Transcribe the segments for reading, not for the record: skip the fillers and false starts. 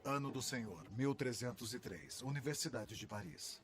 Ano do Senhor, 1303, Universidade de Paris.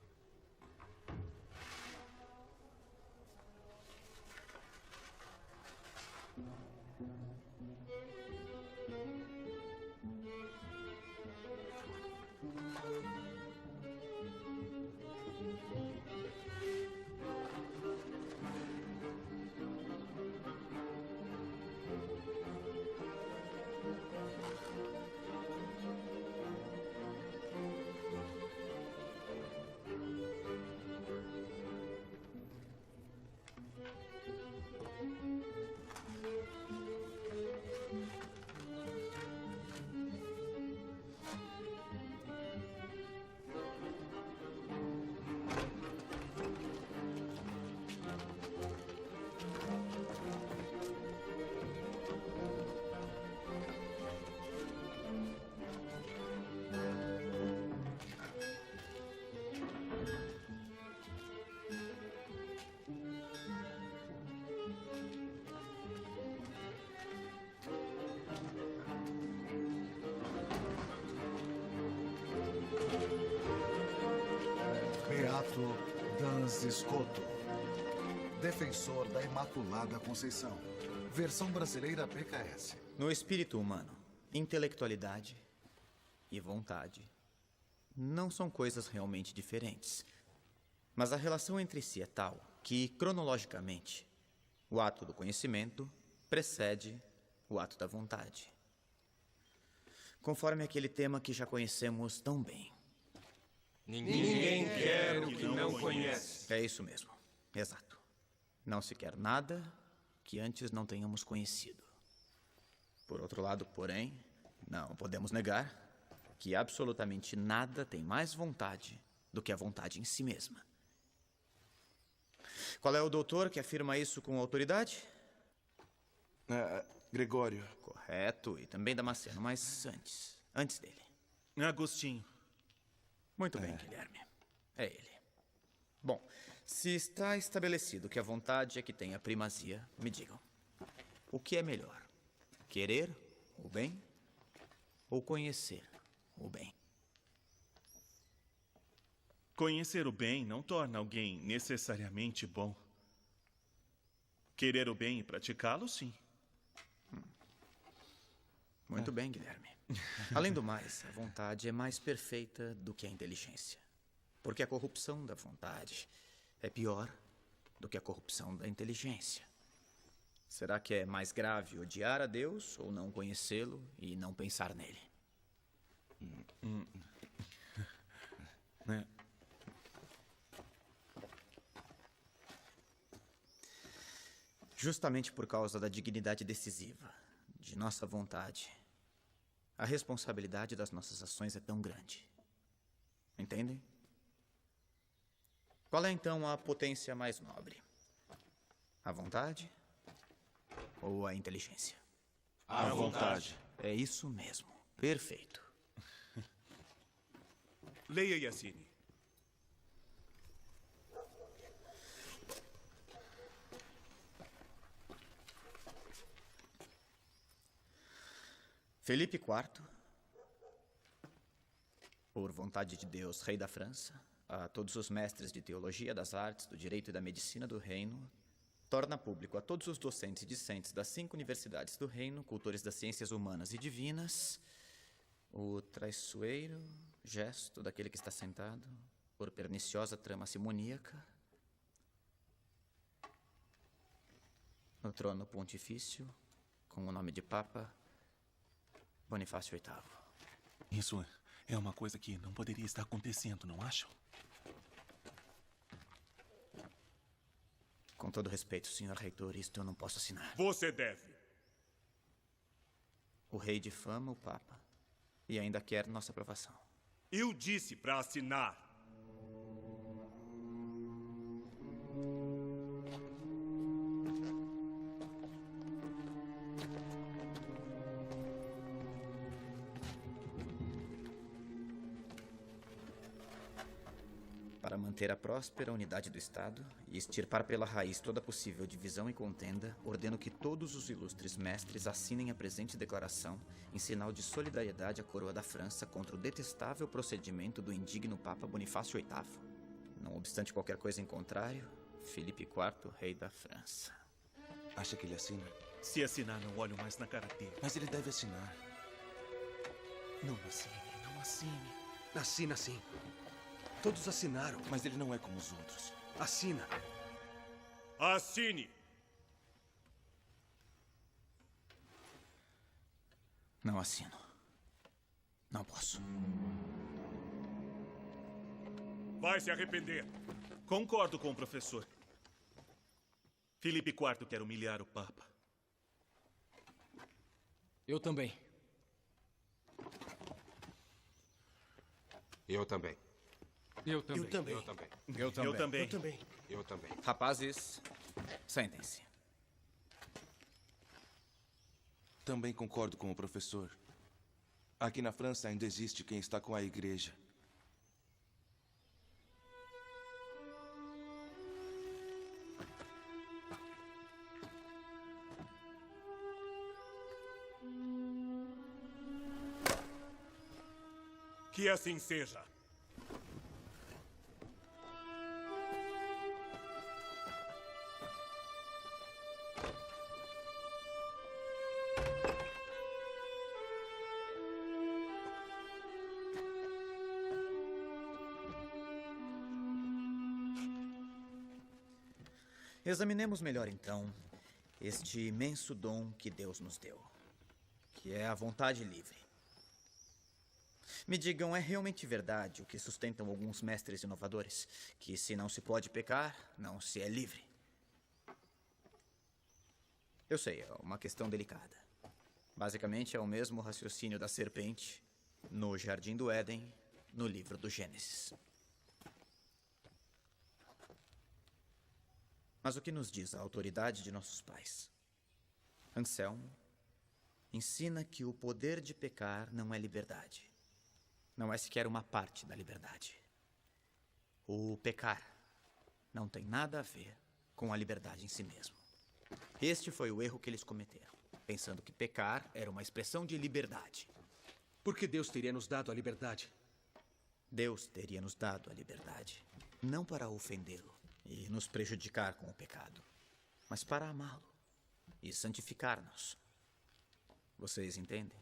Beato Danziscoto, defensor da Imaculada Conceição. Versão brasileira PKS. No espírito humano, intelectualidade e vontade não são coisas realmente diferentes. Mas a relação entre si é tal que, cronologicamente, o ato do conhecimento precede o ato da vontade. Conforme aquele tema que já conhecemos tão bem. Ninguém quer o que não conhece. É isso mesmo. Exato. Não se quer nada que antes não tenhamos conhecido. Por outro lado, porém, não podemos negar que absolutamente nada tem mais vontade do que a vontade em si mesma. Qual é o doutor que afirma isso com autoridade? Gregório. Correto, e também Damasceno, mas antes dele. Agostinho. Muito bem, Guilherme. É ele. Bom, se está estabelecido que a vontade é que tem a primazia, me digam. O que é melhor? Querer o bem ou conhecer o bem? Conhecer o bem não torna alguém necessariamente bom. Querer o bem e praticá-lo, sim. Muito bem, Guilherme. Além do mais, a vontade é mais perfeita do que a inteligência. Porque a corrupção da vontade é pior do que a corrupção da inteligência. Será que é mais grave odiar a Deus ou não conhecê-lo e não pensar nele? Justamente por causa da dignidade decisiva de nossa vontade, a responsabilidade das nossas ações é tão grande. Entendem? Qual é então a potência mais nobre? A vontade ou a inteligência? A vontade. É isso mesmo. Perfeito. Leia, Yassine. Felipe IV, por vontade de Deus, rei da França, a todos os mestres de teologia, das artes, do direito e da medicina do reino, torna público a todos os docentes e discentes das 5 universidades do reino, cultores das ciências humanas e divinas, o traiçoeiro gesto daquele que está sentado por perniciosa trama simoníaca, no trono pontifício, com o nome de Papa Bonifácio VIII. Isso é uma coisa que não poderia estar acontecendo, não acham? Com todo respeito, senhor reitor, isto eu não posso assinar. Você deve. O rei difama o Papa e ainda quer nossa aprovação. Eu disse para assinar. Para para manter a próspera unidade do Estado e extirpar pela raiz toda possível divisão e contenda, ordeno que todos os ilustres mestres assinem a presente declaração em sinal de solidariedade à coroa da França contra o detestável procedimento do indigno Papa Bonifácio VIII. Não obstante qualquer coisa em contrário, Filipe IV, rei da França. Acha que ele assina? Se assinar, não olho mais na cara dele. Mas ele deve assinar. Não assine, não assine. Assina sim. Todos assinaram. Mas ele não é como os outros. Assina. Assine! Não assino. Não posso. Vai se arrepender. Concordo com o professor. Filipe IV quer humilhar o Papa. Eu também. Eu também. Eu também. Eu também. Eu também. Eu também. Eu também. Eu também. Rapazes, sentem-se. Também concordo com o professor. Aqui na França ainda existe quem está com a igreja. Que assim seja. Examinemos melhor, então, este imenso dom que Deus nos deu, que é a vontade livre. Me digam, é realmente verdade o que sustentam alguns mestres inovadores? Que se não se pode pecar, não se é livre. Eu sei, é uma questão delicada. Basicamente é o mesmo raciocínio da serpente no Jardim do Éden, no livro do Gênesis. Mas o que nos diz a autoridade de nossos pais? Anselmo ensina que o poder de pecar não é liberdade. Não é sequer uma parte da liberdade. O pecar não tem nada a ver com a liberdade em si mesmo. Este foi o erro que eles cometeram, pensando que pecar era uma expressão de liberdade. Por que Deus teria nos dado a liberdade? Deus teria nos dado a liberdade, não para ofendê-lo e nos prejudicar com o pecado, mas para amá-lo e santificar-nos. Vocês entendem?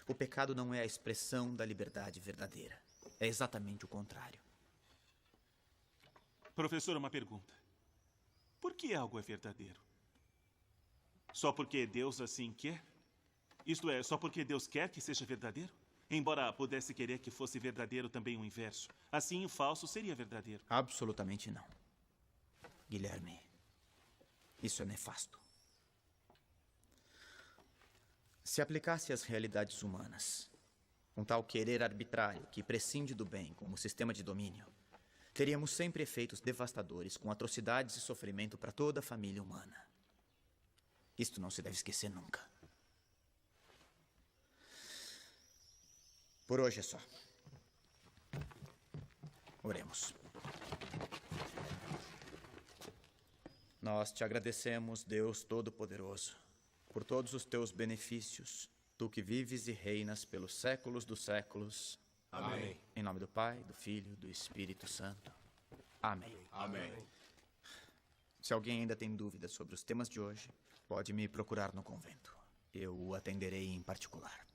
O pecado não é a expressão da liberdade verdadeira. É exatamente o contrário. Professor, uma pergunta. Por que algo é verdadeiro? Só porque Deus assim quer? Isto é, só porque Deus quer que seja verdadeiro? Embora pudesse querer que fosse verdadeiro também o inverso. Assim, o falso seria verdadeiro. Absolutamente não. Guilherme, isso é nefasto. Se aplicasse às realidades humanas, um tal querer arbitrário que prescinde do bem como sistema de domínio, teríamos sempre efeitos devastadores com atrocidades e sofrimento para toda a família humana. Isto não se deve esquecer nunca. Por hoje é só. Oremos. Nós te agradecemos, Deus Todo-Poderoso, por todos os teus benefícios, tu que vives e reinas pelos séculos dos séculos. Amém. Em nome do Pai, do Filho e do Espírito Santo. Amém. Amém. Se alguém ainda tem dúvidas sobre os temas de hoje, pode me procurar no convento. Eu o atenderei em particular.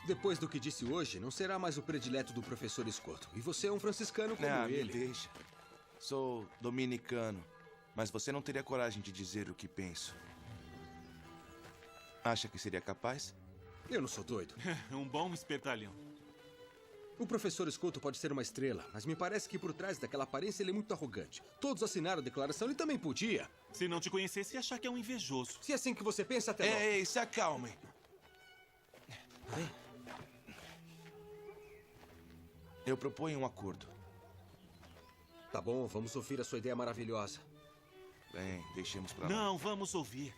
Depois do que disse hoje, não será mais o predileto do professor Escoto. E você é um franciscano como Me ele. deixa. Sou dominicano, mas você não teria coragem de dizer o que penso. Acha que seria capaz? Eu não sou doido. Um bom espertalhão. O professor Escoto pode ser uma estrela, mas me parece que por trás daquela aparência ele é muito arrogante. Todos assinaram a declaração, ele também podia. Se não te conhecesse, ia achar que é um invejoso. Se é assim que você pensa, até logo. Ei, se acalmem. Eu proponho um acordo. Tá bom, vamos ouvir a sua ideia maravilhosa. Bem, deixemos pra lá. Não, vamos ouvir.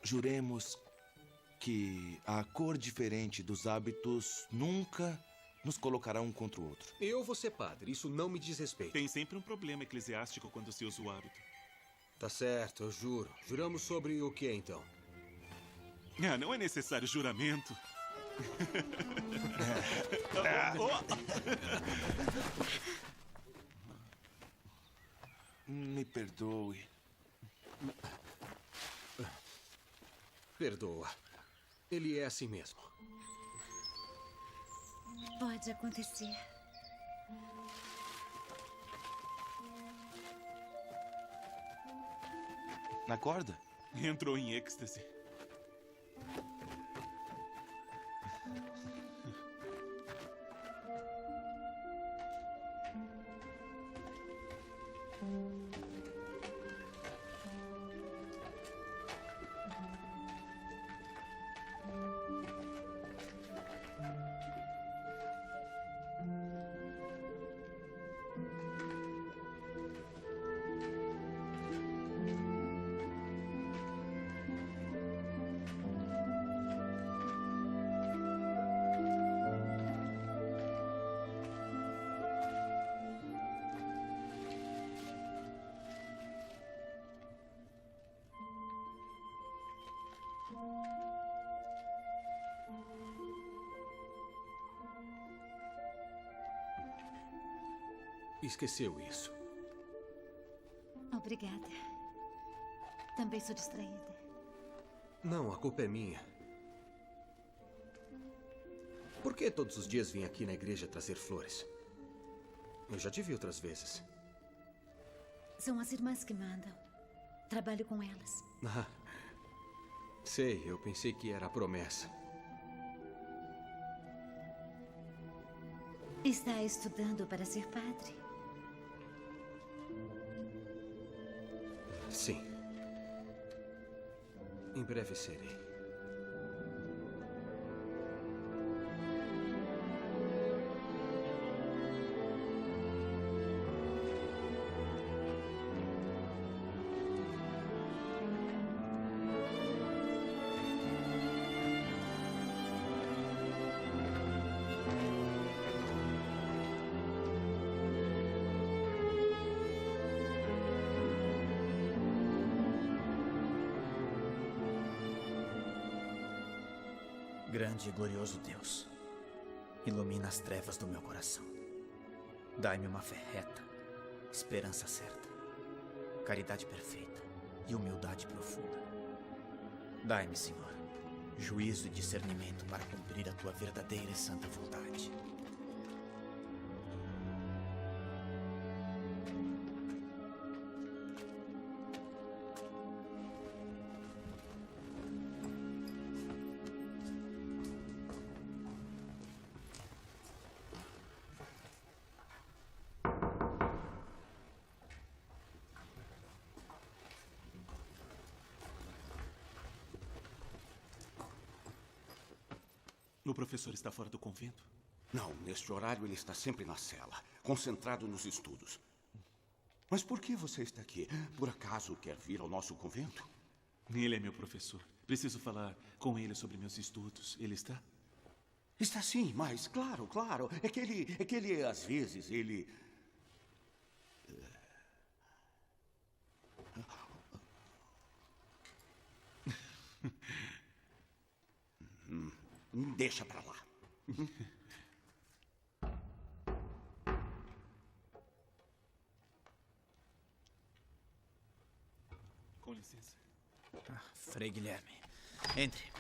Juremos que a cor diferente dos hábitos nunca nos colocará um contra o outro. Eu vou ser padre, isso não me diz respeito. Tem sempre um problema eclesiástico quando se usa o hábito. Tá certo, eu juro. Juramos sobre o que então? Ah, não é necessário juramento. Me perdoe. Perdoa. Ele é assim mesmo. Pode acontecer. Na corda? Entrou em êxtase. Esqueceu isso. Obrigada. Também sou distraída. Não, a culpa é minha. Por que todos os dias vim aqui na igreja trazer flores? Eu já te vi outras vezes. São as irmãs que mandam. Trabalho com elas. Ah, sei, eu pensei que era a promessa. Está estudando para ser padre? Sim. Em breve serei. Grande e glorioso Deus, ilumina as trevas do meu coração. Dai-me uma fé reta, esperança certa, caridade perfeita e humildade profunda. Dai-me, Senhor, juízo e discernimento para cumprir a tua verdadeira e santa vontade. O professor está fora do convento? Não, neste horário ele está sempre na cela, concentrado nos estudos. Mas por que você está aqui? Por acaso quer vir ao nosso convento? Ele é meu professor. Preciso falar com ele sobre meus estudos. Ele está? Está sim, mas claro. É que ele às vezes, ele... Deixa pra lá. Com licença. Frei Guilherme, entre.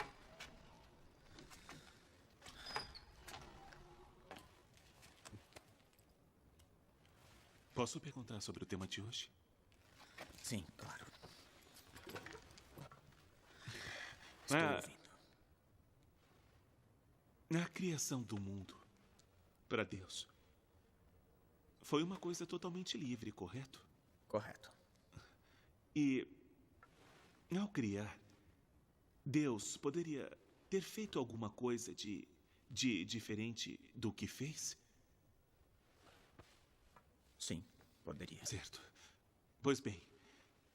Posso perguntar sobre o tema de hoje? Sim, claro. Estou ouvindo. A criação do mundo para Deus foi uma coisa totalmente livre, correto? Correto. E, ao criar, Deus poderia ter feito alguma coisa de diferente do que fez? Sim, poderia. Certo. Pois bem,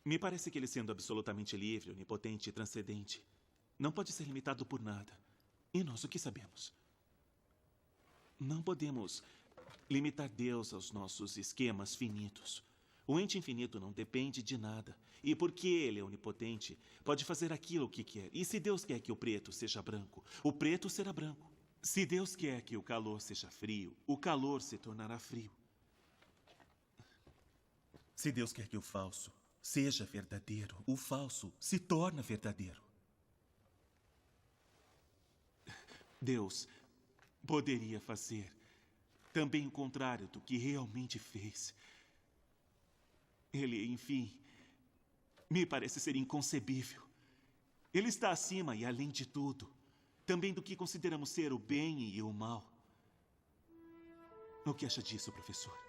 me parece que ele, sendo absolutamente livre, onipotente e transcendente, não pode ser limitado por nada. E nós o que sabemos? Não podemos limitar Deus aos nossos esquemas finitos. O ente infinito não depende de nada. E porque ele é onipotente, pode fazer aquilo que quer. E se Deus quer que o preto seja branco, o preto será branco. Se Deus quer que o calor seja frio, o calor se tornará frio. Se Deus quer que o falso seja verdadeiro, o falso se torna verdadeiro. Deus poderia fazer também o contrário do que realmente fez. Ele, enfim, me parece ser inconcebível. Ele está acima e além de tudo, também do que consideramos ser o bem e o mal. O que acha disso, professor?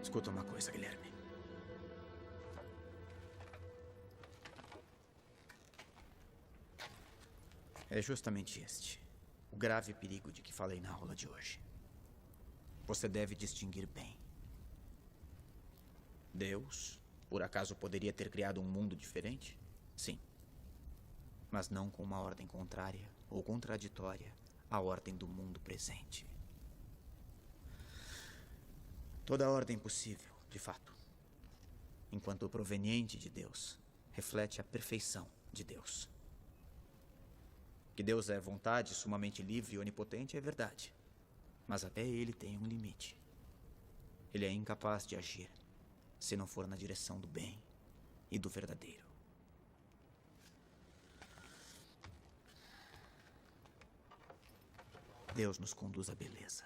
Escuta uma coisa, Guilherme. É justamente este o grave perigo de que falei na aula de hoje. Você deve distinguir bem. Deus, por acaso, poderia ter criado um mundo diferente? Sim. Mas não com uma ordem contrária ou contraditória à ordem do mundo presente. Toda a ordem possível, de fato, enquanto proveniente de Deus, reflete a perfeição de Deus. Que Deus é vontade sumamente livre e onipotente é verdade, mas até ele tem um limite. Ele é incapaz de agir se não for na direção do bem e do verdadeiro. Deus nos conduz à beleza.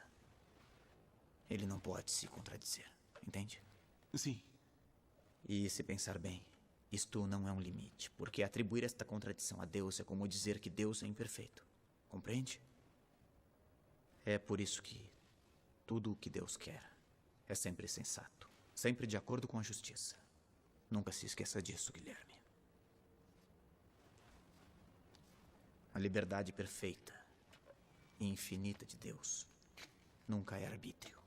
Ele não pode se contradizer, entende? Sim. E se pensar bem, isto não é um limite, porque atribuir esta contradição a Deus é como dizer que Deus é imperfeito. Compreende? É por isso que tudo o que Deus quer é sempre sensato, sempre de acordo com a justiça. Nunca se esqueça disso, Guilherme. A liberdade perfeita e infinita de Deus nunca é arbítrio.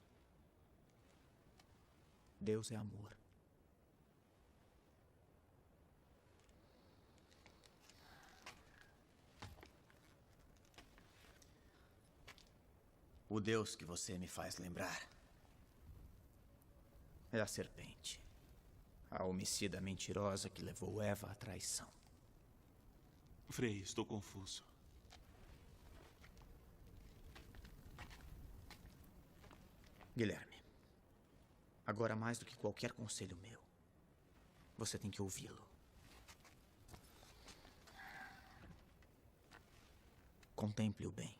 Deus é amor. O Deus que você me faz lembrar é a serpente, a homicida mentirosa que levou Eva à traição. Frei, estou confuso. Guilherme, agora mais do que qualquer conselho meu, você tem que ouvi-lo. Contemple-o bem.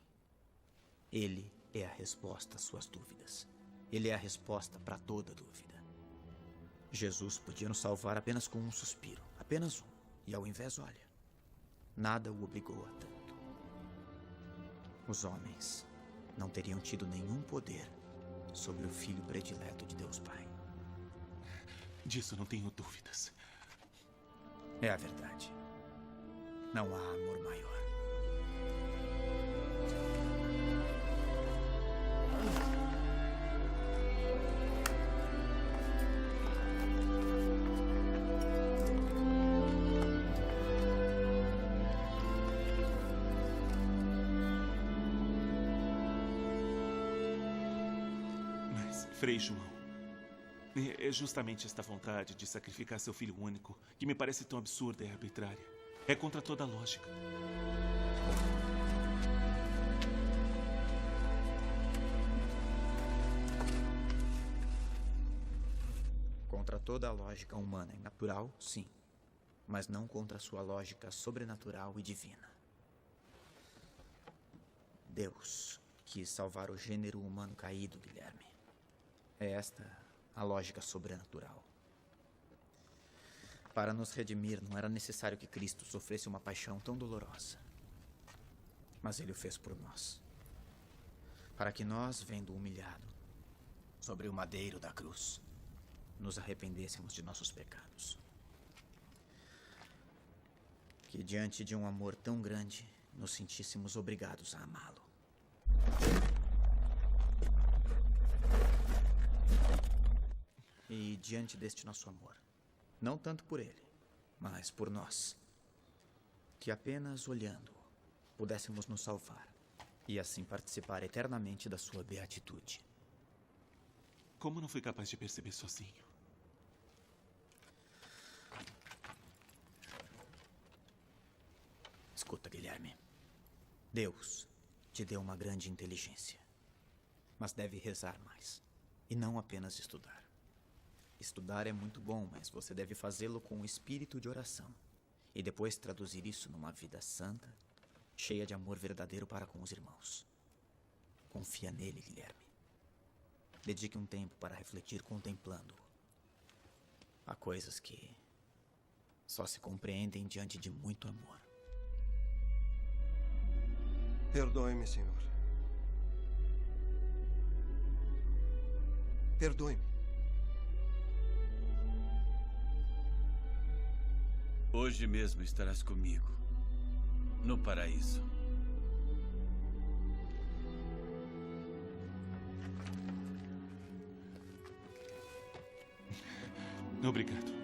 Ele é a resposta às suas dúvidas. Ele é a resposta para toda dúvida. Jesus podia nos salvar apenas com um suspiro, apenas um. E ao invés, olha, nada o obrigou a tanto. Os homens não teriam tido nenhum poder sobre o Filho predileto de Deus Pai. Disso não tenho dúvidas. É a verdade. Não há amor maior. Frei João, é justamente esta vontade de sacrificar seu filho único que me parece tão absurda e arbitrária. É contra toda a lógica. Contra toda a lógica humana e natural, sim. Mas não contra a sua lógica sobrenatural e divina. Deus quis salvar o gênero humano caído, Guilherme. É esta a lógica sobrenatural. Para nos redimir, não era necessário que Cristo sofresse uma paixão tão dolorosa. Mas ele o fez por nós. Para que nós, vendo humilhado sobre o madeiro da cruz, nos arrependêssemos de nossos pecados. Que diante de um amor tão grande, nos sentíssemos obrigados a amá-lo. E diante deste nosso amor, não tanto por ele, mas por nós, que apenas olhando-o pudéssemos nos salvar e assim participar eternamente da sua beatitude. Como não fui capaz de perceber sozinho? Escuta, Guilherme. Deus te deu uma grande inteligência, mas deve rezar mais e não apenas estudar. Estudar é muito bom, mas você deve fazê-lo com o espírito de oração e depois traduzir isso numa vida santa, cheia de amor verdadeiro para com os irmãos. Confia nele, Guilherme. Dedique um tempo para refletir contemplando-o. Há coisas que só se compreendem diante de muito amor. Perdoe-me, senhor. Perdoe-me. Hoje mesmo estarás comigo, no paraíso. Obrigado.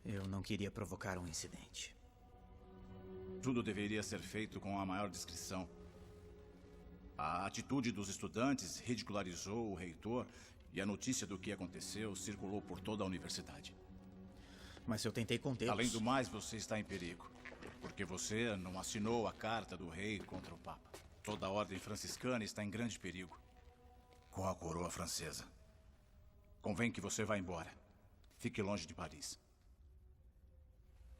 Eu não queria provocar um incidente. Tudo deveria ser feito com a maior discrição. A atitude dos estudantes ridicularizou o reitor e a notícia do que aconteceu circulou por toda a universidade. Mas eu tentei contê-los. Além do mais, você está em perigo, porque você não assinou a carta do rei contra o Papa. Toda a ordem franciscana está em grande perigo com a coroa francesa. Convém que você vá embora. Fique longe de Paris.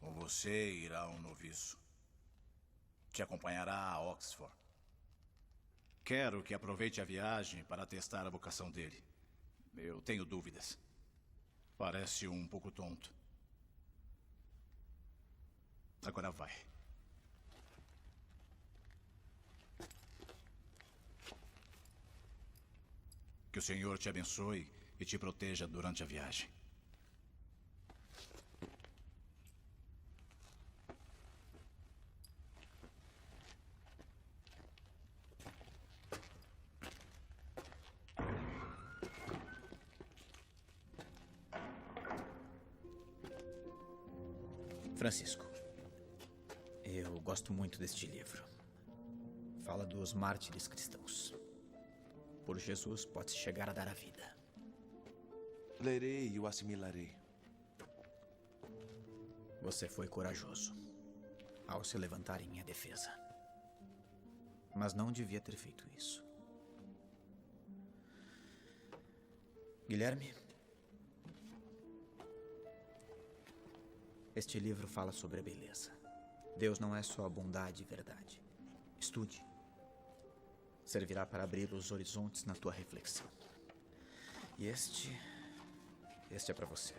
Com você irá um noviço. Te acompanhará a Oxford. Quero que aproveite a viagem para testar a vocação dele. Eu tenho dúvidas. Parece um pouco tonto. Agora vai. Que o Senhor te abençoe e te proteja durante a viagem. Francisco, eu gosto muito deste livro. Fala dos mártires cristãos. Por Jesus pode-se chegar a dar a vida. Lerei e o assimilarei. Você foi corajoso ao se levantar em minha defesa. Mas não devia ter feito isso. Guilherme, este livro fala sobre a beleza. Deus não é só a bondade e verdade. Estude. Servirá para abrir os horizontes na tua reflexão. E este é para você.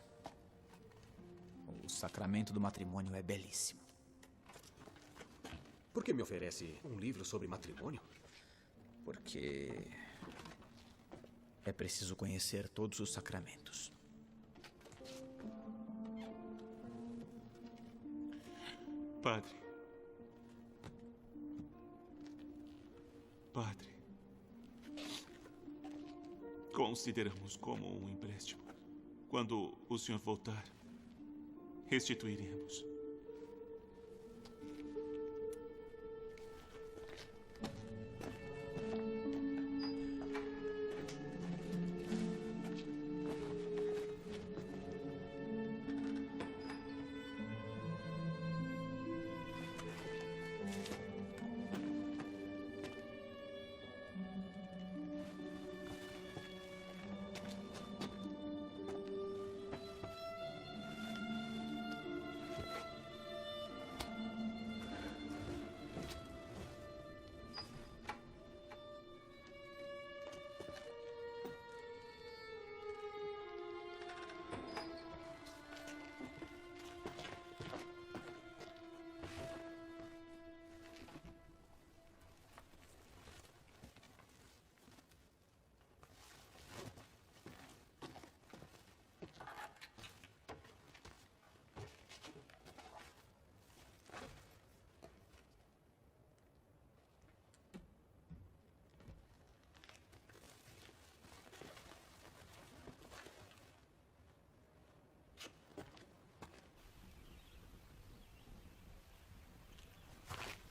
O sacramento do matrimônio é belíssimo. Por que me oferece um livro sobre matrimônio? Porque é preciso conhecer todos os sacramentos. Padre. Padre. Consideramos como um empréstimo. Quando o senhor voltar, restituiremos.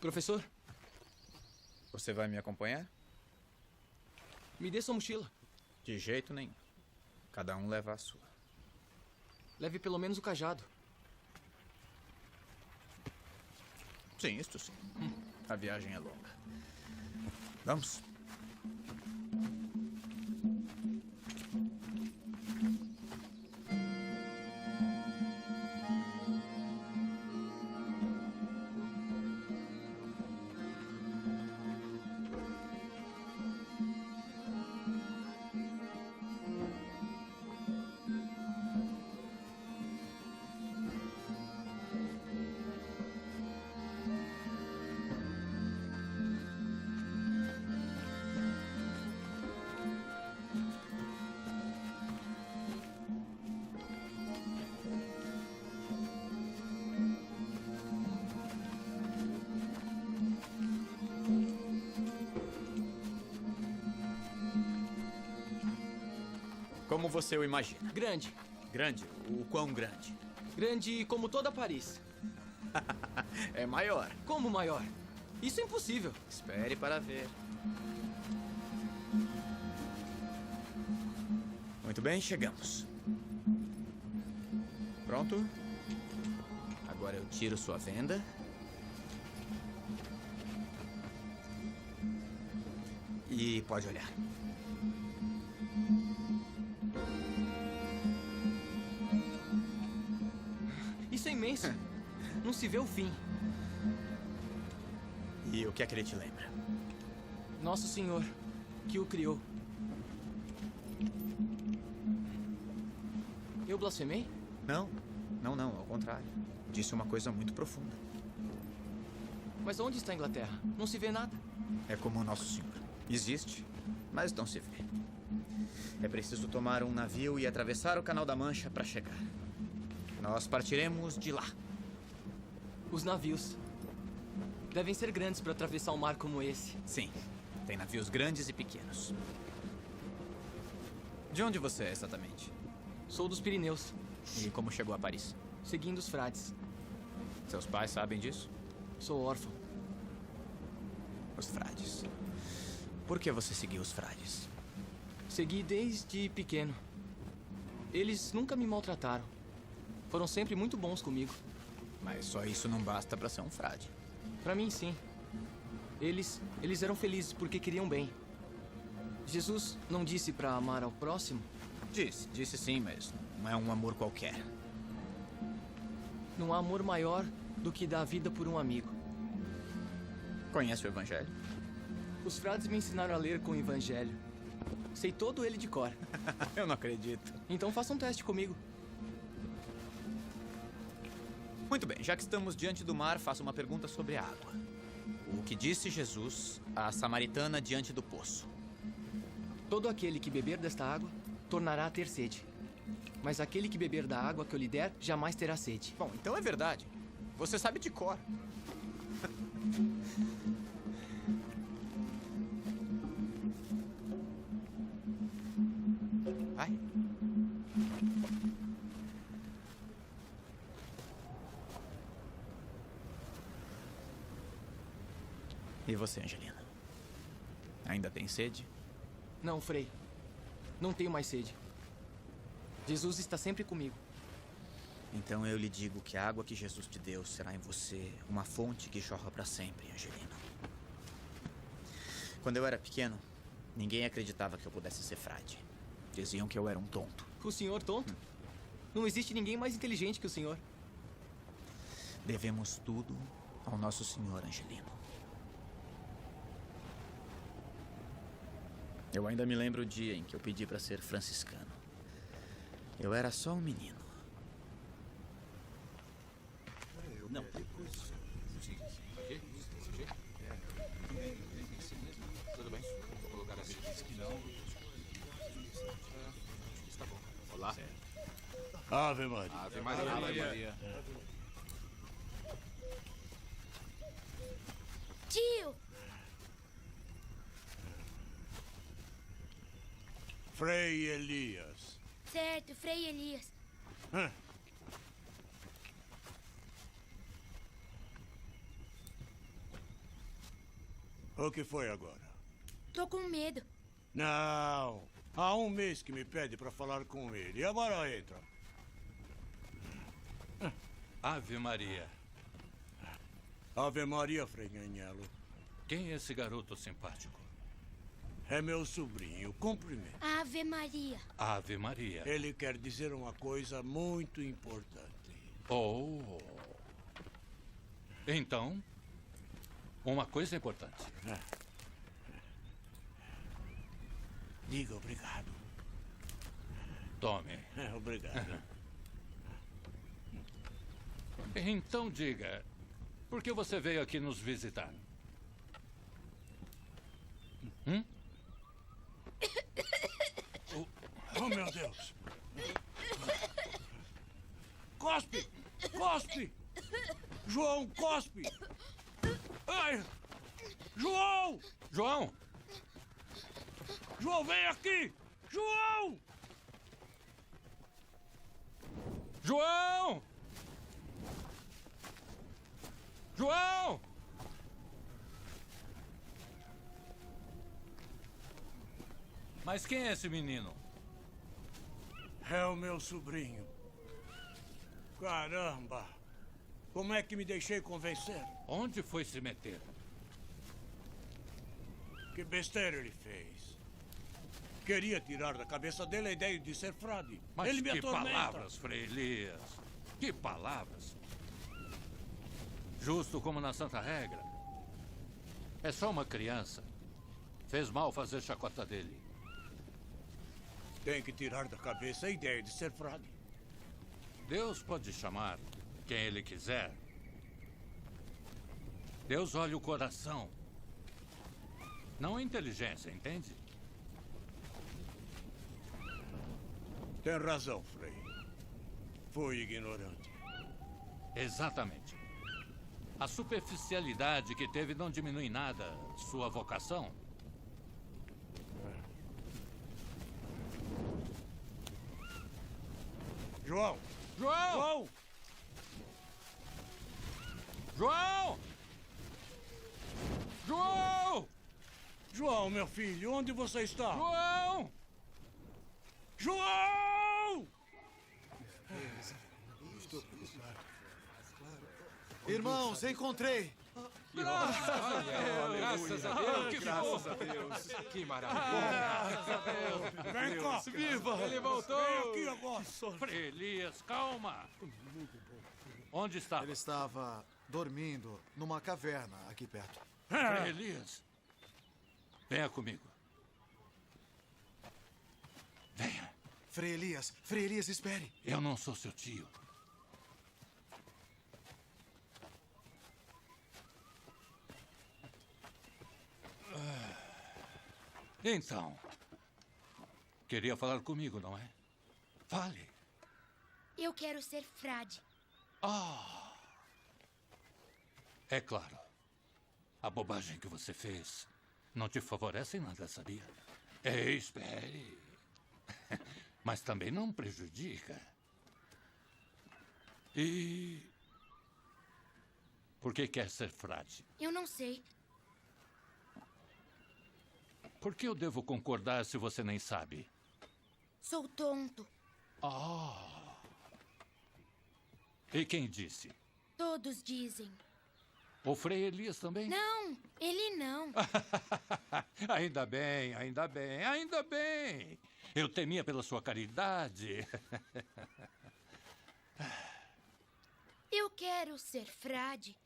Professor, Você vai me acompanhar? me dê sua mochila. De jeito nenhum. Cada um leva a sua. Leve pelo menos o cajado. Sim, isto sim. A viagem é longa. Vamos. Como você o imagina? Grande. Grande? O quão grande? Grande como toda Paris. É maior. Como maior? Isso é impossível. Espere para ver. Muito bem, chegamos. Pronto? Agora eu tiro sua venda. E pode olhar. Isso é imenso. Não se vê o fim. E o que é que ele te lembra? Nosso Senhor, que o criou. Eu blasfemei? Não, ao contrário. Disse uma coisa muito profunda. Mas onde está a Inglaterra? Não se vê nada. É como o Nosso Senhor. Existe, mas não se vê. É preciso tomar um navio e atravessar o Canal da Mancha para chegar. Nós partiremos de lá. Os navios devem ser grandes para atravessar um mar como esse. Sim, tem navios grandes e pequenos. De onde você é exatamente? Sou dos Pirineus. E como chegou a Paris? Seguindo os frades. Seus pais sabem disso? Sou órfão. Os frades. Por que você seguiu os frades? Segui desde pequeno. Eles nunca me maltrataram. Foram sempre muito bons comigo. Mas só isso não basta para ser um frade. Para mim, sim. Eles eram felizes porque queriam bem. Jesus não disse para amar ao próximo? Disse sim, mas não é um amor qualquer. Não há amor maior do que dar a vida por um amigo. Conhece o Evangelho? Os frades me ensinaram a ler com o Evangelho. Sei todo ele de cor. Eu não acredito. Então faça um teste comigo. Muito bem, já que estamos diante do mar, faço uma pergunta sobre a água. O que disse Jesus à samaritana diante do poço? Todo aquele que beber desta água tornará a ter sede. Mas aquele que beber da água que eu lhe der, jamais terá sede. Bom, então é verdade. Você sabe de cor. Vai. E você, Angelina? Ainda tem sede? Não, Frei. Não tenho mais sede. Jesus está sempre comigo. Então eu lhe digo que a água que Jesus te deu será em você uma fonte que jorra para sempre, Angelina. Quando eu era pequeno, ninguém acreditava que eu pudesse ser frade. Diziam que eu era um tonto. O senhor tonto? Não existe ninguém mais inteligente que o senhor. Devemos tudo ao nosso Senhor, Angelino. Eu ainda me lembro o dia em que eu pedi para ser franciscano. Eu era só um menino. Não. Tudo bem? Vou colocar assim. Que não. Está bom. Olá. Ave Maria. Ave Maria. Ave Maria. Tio! Frei Elias. Certo, Frei Elias. O que foi agora? Tô com medo. Não. Há um mês que me pede para falar com ele. E agora entra. Ave Maria. Ave Maria, Frei Nhanhelo. Quem é esse garoto simpático? É meu sobrinho. Cumprimento. Ave Maria. Ave Maria. Ele quer dizer uma coisa muito importante. Oh. Então, uma coisa importante. Diga obrigado. Tome. Obrigado. Então diga, por que você veio aqui nos visitar? Oh, meu Deus. Cospe! Cospe! João, cospe! Ai! João! João! João, vem aqui! João! João! João! Mas quem é esse menino? É o meu sobrinho. Caramba! Como é que me deixei convencer? Onde foi se meter? Que besteira ele fez. Queria tirar da cabeça dele a ideia de ser frade. Mas ele me que atormenta. palavras, Frei Elias. Que palavras. Justo como na Santa Regra. É só uma criança. Fez mal fazer chacota dele. Tem que tirar da cabeça a ideia de ser frade. Deus pode chamar quem ele quiser. Deus olha o coração. Não a inteligência, entende? Tem razão, Frei. Fui ignorante. Exatamente. A superficialidade que teve não diminui em nada sua vocação. João! João! João! João! João, meu filho, onde você está? João! João! Irmãos, encontrei! Graças a Deus! Graças a Deus! Que maravilha! Graças a Deus! Vem cá! Viva! Ele voltou! Vem aqui agora! Frei Elias, calma! Onde está? Ele estava dormindo numa caverna aqui perto. Frei Elias, venha comigo. Venha. Frei Elias, espere. Eu não sou seu tio. Então, queria falar comigo, não é? Fale. Eu quero ser frade. É claro. A bobagem que você fez não te favorece em nada, sabia? Espere. Mas também não prejudica. E... por que quer ser frade? Eu não sei. Por que eu devo concordar se você nem sabe? Sou tonto. E quem disse? Todos dizem. O Frei Elias também? Não, ele não. Ainda bem, ainda bem, ainda bem. Eu temia pela sua caridade. Eu quero ser frade.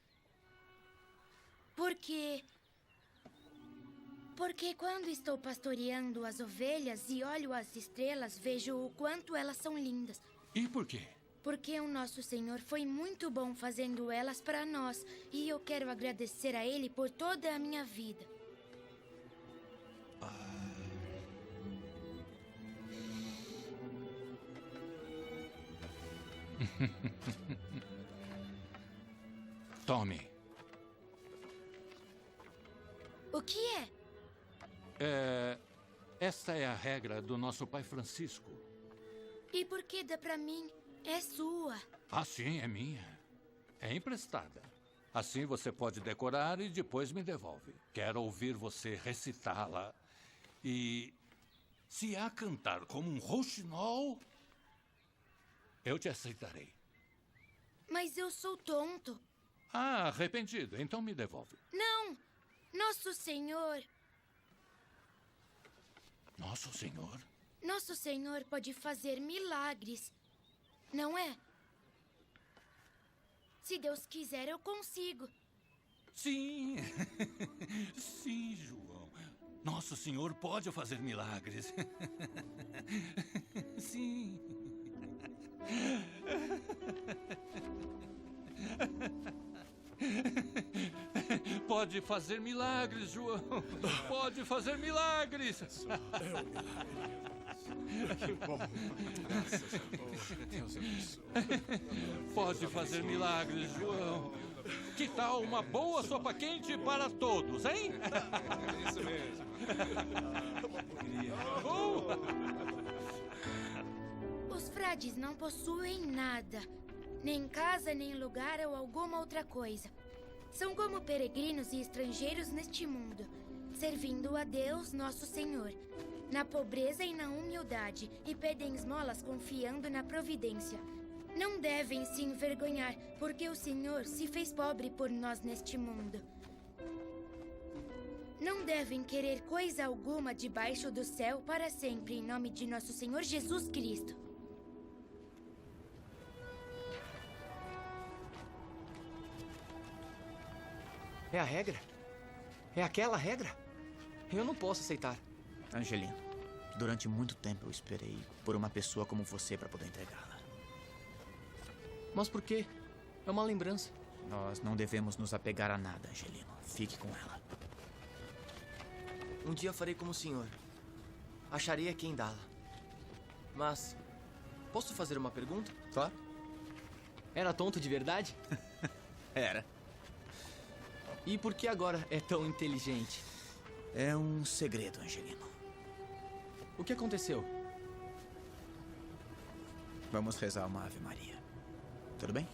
Porque quando estou pastoreando as ovelhas e olho as estrelas, vejo o quanto elas são lindas. E por quê? Porque o nosso Senhor foi muito bom fazendo elas para nós. E eu quero agradecer a Ele por toda a minha vida. Tome. O que é? Esta é a regra do nosso pai Francisco. E por que dá pra mim? É sua. Ah, sim, é minha. É emprestada. Assim você pode decorar e depois me devolve. Quero ouvir você recitá-la. E se a cantar como um rouxinol, eu te aceitarei. Mas eu sou tonto. Ah, arrependido. Então me devolve. Não! Nosso Senhor... Nosso Senhor? Nosso Senhor pode fazer milagres. Não é? Se Deus quiser, eu consigo. Sim. Sim, João. Nosso Senhor pode fazer milagres. Sim. Pode fazer milagres, João. Pode fazer milagres. É um milagre. Que bom. Graças a Deus. Deus abençoe. Pode fazer milagres, João. Que tal uma boa sopa quente para todos, hein? É isso mesmo. Os frades não possuem nada. Nem casa, nem lugar ou alguma outra coisa. São como peregrinos e estrangeiros neste mundo, servindo a Deus, nosso Senhor, na pobreza e na humildade, e pedem esmolas confiando na providência. Não devem se envergonhar, porque o Senhor se fez pobre por nós neste mundo. Não devem querer coisa alguma debaixo do céu para sempre, em nome de nosso Senhor Jesus Cristo. É a regra? É aquela regra? Eu não posso aceitar. Angelino, durante muito tempo eu esperei por uma pessoa como você para poder entregá-la. Mas por quê? É uma lembrança. Nós não devemos nos apegar a nada, Angelino. Fique com ela. Um dia farei como o senhor. Acharei a quem dá-la. Mas, posso fazer uma pergunta? Claro. Era tonto de verdade? Era. E por que agora é tão inteligente? É um segredo, Angelino. O que aconteceu? Vamos rezar uma Ave Maria. Tudo bem?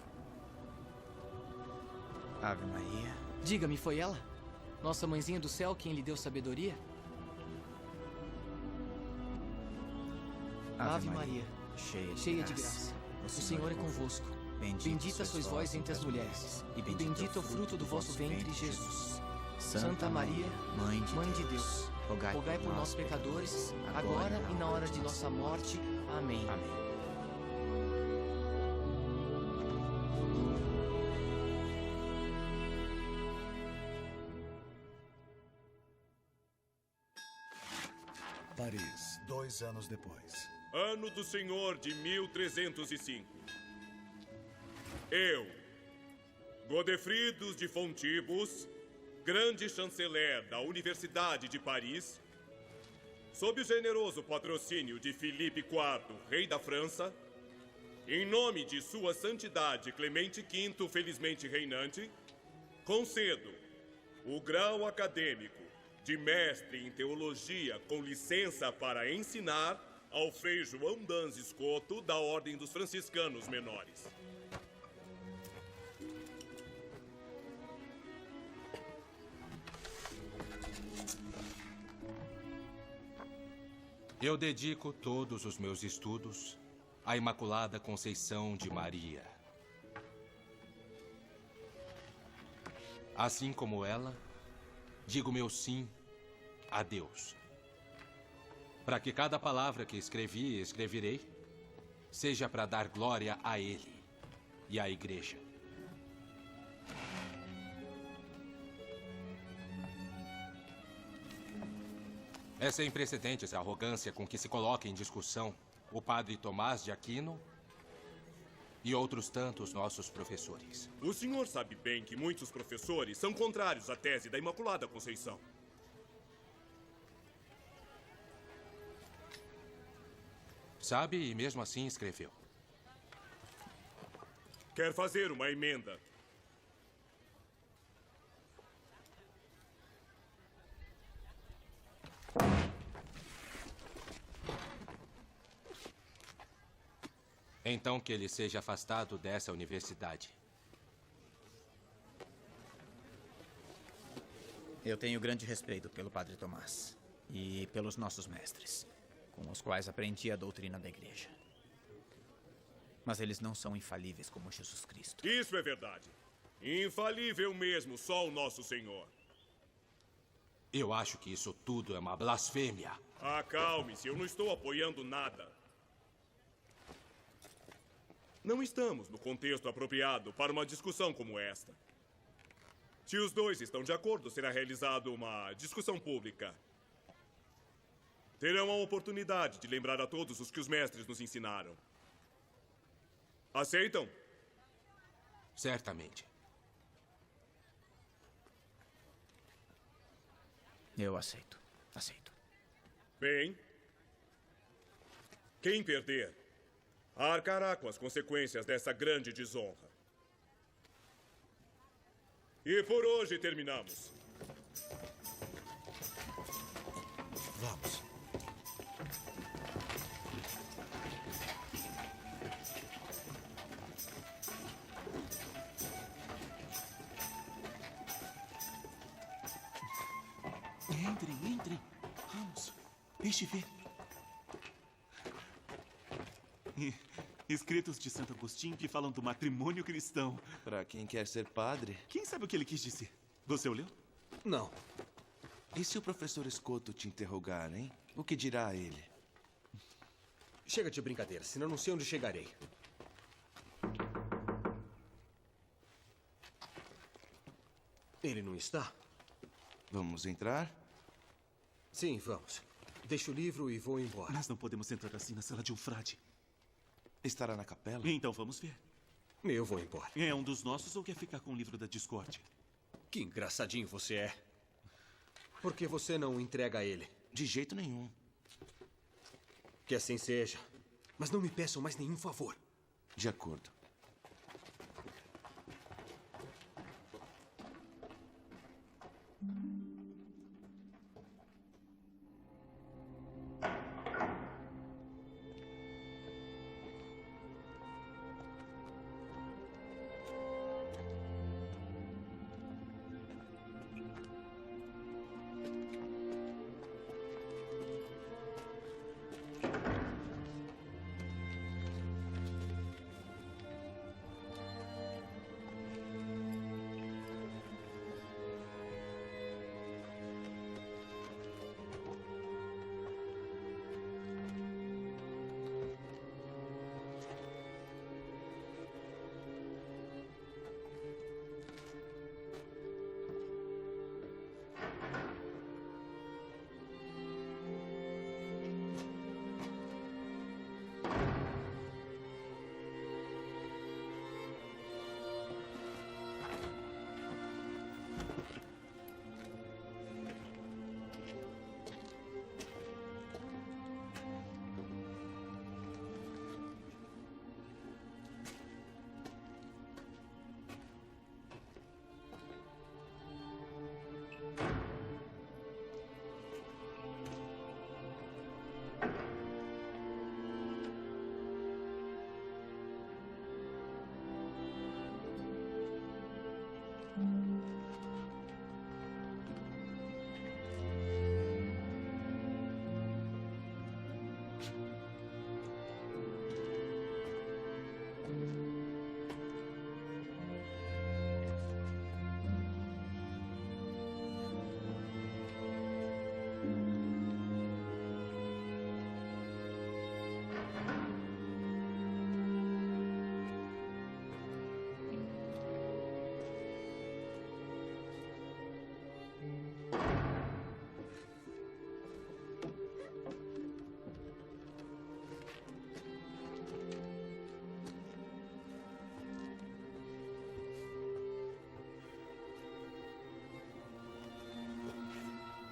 Ave Maria. Diga-me, foi ela? Nossa mãezinha do céu quem lhe deu sabedoria? Ave Maria, cheia de graça. O Senhor é convosco. Bendita sois vós entre as mulheres, e bendito é o fruto do vosso ventre, Jesus. Santa Maria, Mãe de Deus, rogai por nós, pecadores, agora e na hora de nossa morte. Amém. Amém. Paris, 2 anos depois. Ano do Senhor de 1305. Eu, Godefridos de Fontibus, grande chanceler da Universidade de Paris, sob o generoso patrocínio de Filipe IV, rei da França, em nome de Sua Santidade Clemente V, felizmente reinante, concedo, o grau acadêmico de mestre em teologia com licença para ensinar ao Frei João Danz Escoto, da Ordem dos Franciscanos Menores. Eu dedico todos os meus estudos à Imaculada Conceição de Maria. Assim como ela, digo meu sim a Deus. Para que cada palavra que escrevi e escreverei seja para dar glória a Ele e à Igreja. É sem precedentes a arrogância com que se coloca em discussão o padre Tomás de Aquino e outros tantos nossos professores. O senhor sabe bem que muitos professores são contrários à tese da Imaculada Conceição. Sabe, e mesmo assim escreveu. Quer fazer uma emenda? Então que ele seja afastado dessa universidade. Eu tenho grande respeito pelo Padre Tomás e pelos nossos mestres, com os quais aprendi a doutrina da Igreja. Mas eles não são infalíveis como Jesus Cristo. Isso é verdade. Infalível mesmo, só o nosso Senhor. Eu acho que isso tudo é uma blasfêmia. Acalme-se, eu não estou apoiando nada. Não estamos no contexto apropriado para uma discussão como esta. Se os dois estão de acordo, será realizada uma discussão pública. Terão a oportunidade de lembrar a todos os que os mestres nos ensinaram. Aceitam? Certamente. Eu aceito. Aceito. Bem, quem perder arcará com as consequências dessa grande desonra. E por hoje terminamos. Vamos. Entrem. Vamos. Deixe ver. Escritos de Santo Agostinho que falam do matrimônio cristão. Para quem quer ser padre. Quem sabe o que ele quis dizer? Você o leu? Não. E se o professor Escoto te interrogar, hein? O que dirá a ele? Chega de brincadeira, senão não sei onde chegarei. Ele não está? Vamos entrar? Sim, vamos. Deixo o livro e vou embora. Nós não podemos entrar assim na sala de um frade. Estará na capela? Então vamos ver. Eu vou embora. É um dos nossos ou quer ficar com o livro da discórdia? Que engraçadinho você é. Por que você não entrega a ele? De jeito nenhum. Que assim seja. Mas não me peçam mais nenhum favor. De acordo.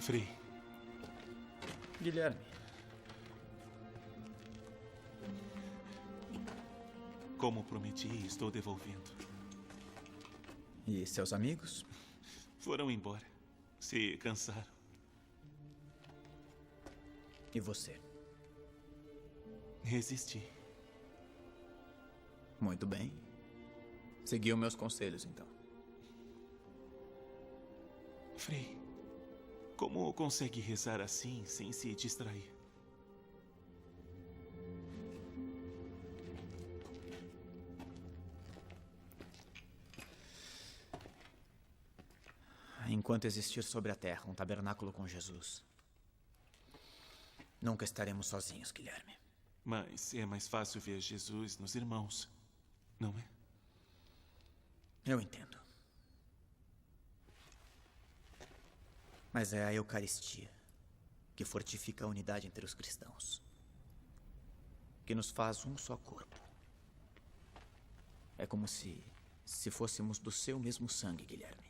Frei. Guilherme. Como prometi, estou devolvendo. E seus amigos? Foram embora. Se cansaram. E você? Resisti. Muito bem. Seguiu meus conselhos, então. Frei, como consegue rezar assim sem se distrair? Enquanto existir sobre a terra um tabernáculo com Jesus, nunca estaremos sozinhos, Guilherme. Mas é mais fácil ver Jesus nos irmãos, não é? Eu entendo. Mas é a Eucaristia que fortifica a unidade entre os cristãos, que nos faz um só corpo. É como se fôssemos do seu mesmo sangue, Guilherme.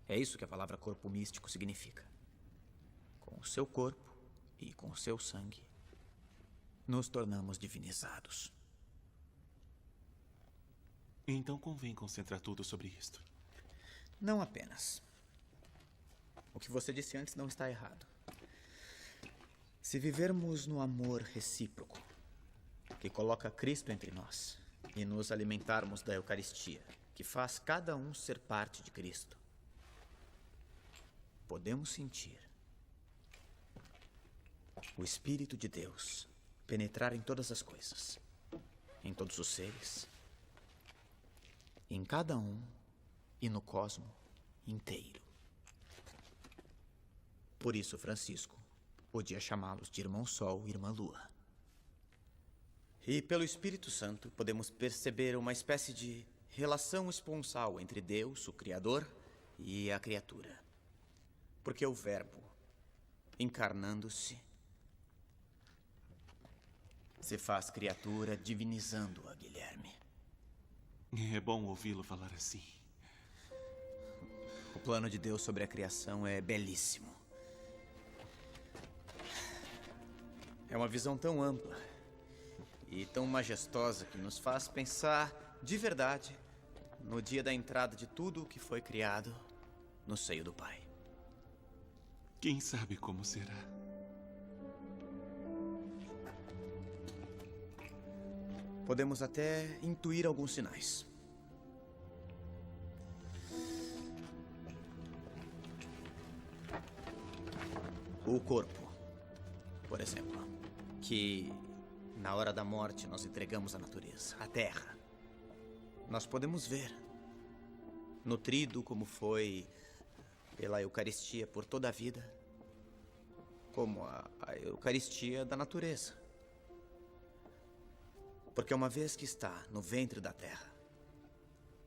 É isso que a palavra corpo místico significa. Com o seu corpo e com o seu sangue, nos tornamos divinizados. Então convém concentrar tudo sobre isto. Não apenas. O que você disse antes não está errado. Se vivermos no amor recíproco, que coloca Cristo entre nós, e nos alimentarmos da Eucaristia, que faz cada um ser parte de Cristo, podemos sentir o Espírito de Deus penetrar em todas as coisas, em todos os seres, em cada um e no cosmo inteiro. Por isso, Francisco podia chamá-los de Irmão Sol e Irmã Lua. E pelo Espírito Santo podemos perceber uma espécie de relação esponsal entre Deus, o Criador, e a criatura. Porque o Verbo, encarnando-se, se faz criatura divinizando-a, Guilherme. É bom ouvi-lo falar assim. O plano de Deus sobre a criação é belíssimo. É uma visão tão ampla e tão majestosa que nos faz pensar de verdade no dia da entrada de tudo o que foi criado no seio do Pai. Quem sabe como será? Podemos até intuir alguns sinais. O corpo, por exemplo, que na hora da morte nós entregamos à natureza, à terra. Nós podemos ver, nutrido como foi pela Eucaristia por toda a vida, como a Eucaristia da natureza. Porque uma vez que está no ventre da terra,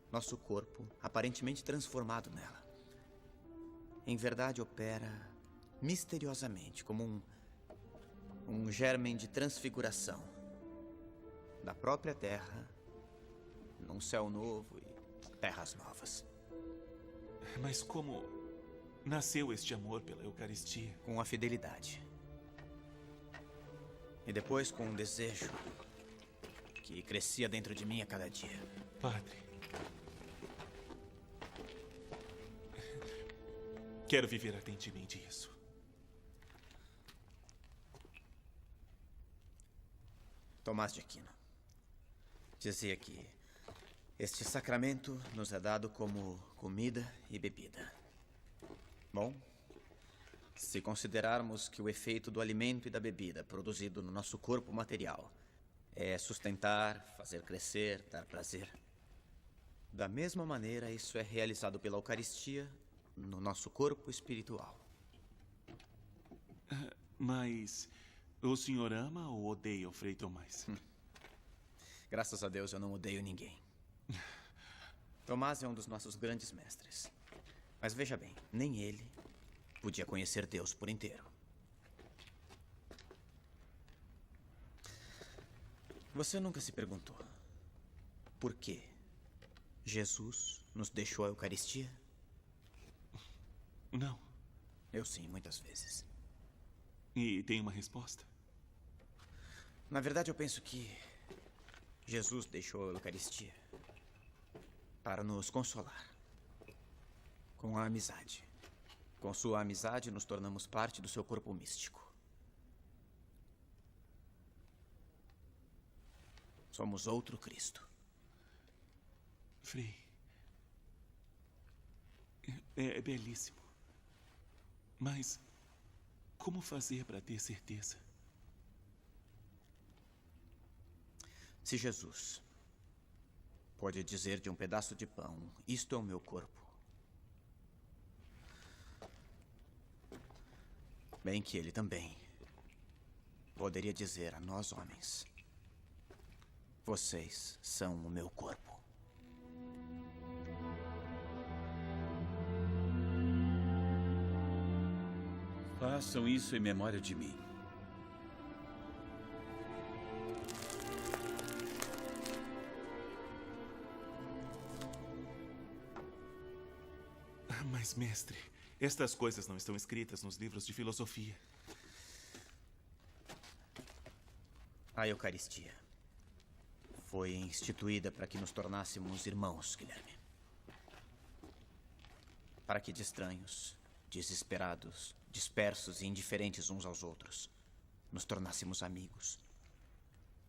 nosso corpo, aparentemente transformado nela, em verdade opera misteriosamente como um germen de transfiguração da própria terra num céu novo e terras novas. Mas como nasceu este amor pela Eucaristia? Com a fidelidade. E depois com um desejo que crescia dentro de mim a cada dia. Padre, quero viver ardentemente isso. Tomás de Aquino dizia que este sacramento nos é dado como comida e bebida. Bom, se considerarmos que o efeito do alimento e da bebida produzido no nosso corpo material é sustentar, fazer crescer, dar prazer, da mesma maneira isso é realizado pela Eucaristia no nosso corpo espiritual. Mas o senhor ama ou odeia o Frei Tomás? Graças a Deus eu não odeio ninguém. Tomás é um dos nossos grandes mestres. Mas veja bem, nem ele podia conhecer Deus por inteiro. Você nunca se perguntou por que Jesus nos deixou a Eucaristia? Não. Eu sim, muitas vezes. E tem uma resposta? Na verdade, eu penso que Jesus deixou a Eucaristia para nos consolar. Com a amizade. Com sua amizade, nos tornamos parte do seu corpo místico. Somos outro Cristo. Frei, é belíssimo. Mas como fazer para ter certeza? Se Jesus pode dizer de um pedaço de pão, isto é o meu corpo, bem que ele também poderia dizer a nós homens: vocês são o meu corpo. Façam isso em memória de mim. Mas, mestre, estas coisas não estão escritas nos livros de filosofia. A Eucaristia foi instituída para que nos tornássemos irmãos, Guilherme. Para que de estranhos, desesperados, dispersos e indiferentes uns aos outros, nos tornássemos amigos,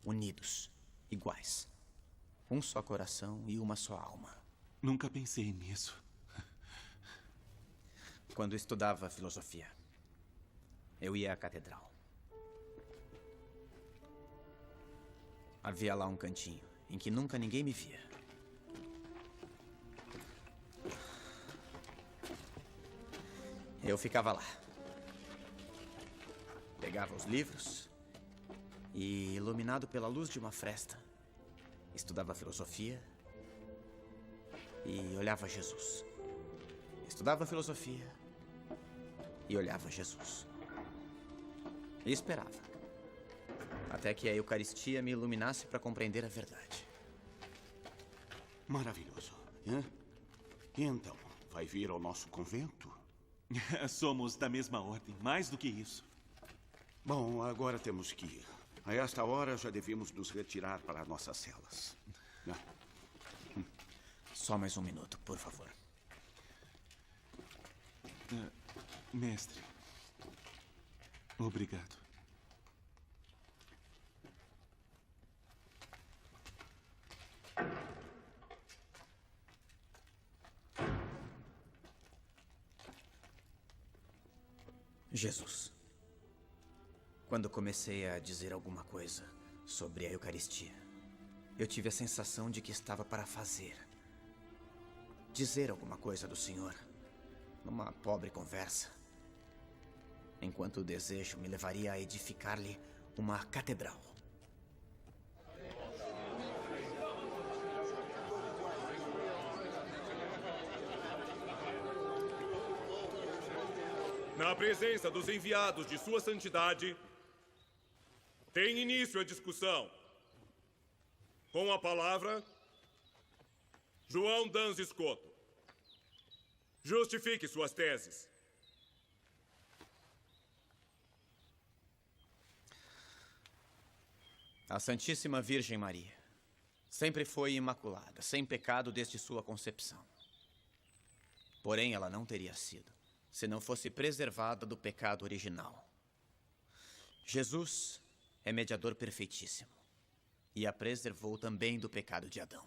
unidos, iguais. Um só coração e uma só alma. Nunca pensei nisso. Quando estudava filosofia, eu ia à catedral. Havia lá um cantinho em que nunca ninguém me via. Eu ficava lá. Pegava os livros e, iluminado pela luz de uma fresta, estudava filosofia e olhava Jesus. Estudava filosofia e olhava Jesus. E esperava. Até que a Eucaristia me iluminasse para compreender a verdade. Maravilhoso. E então, vai vir ao nosso convento? Somos da mesma ordem, mais do que isso. Bom, agora temos que ir. A esta hora já devíamos nos retirar para nossas celas. Só mais um minuto, por favor. Mestre, obrigado. Jesus. Quando comecei a dizer alguma coisa sobre a Eucaristia, eu tive a sensação de que estava para dizer alguma coisa do Senhor, numa pobre conversa, enquanto o desejo me levaria a edificar-lhe uma catedral. Na presença dos enviados de Sua Santidade, tem início a discussão. Com a palavra, João Dans Escoto. Justifique suas teses. A Santíssima Virgem Maria sempre foi imaculada, sem pecado desde sua concepção. Porém, ela não teria sido, se não fosse preservada do pecado original. Jesus é mediador perfeitíssimo e a preservou também do pecado de Adão.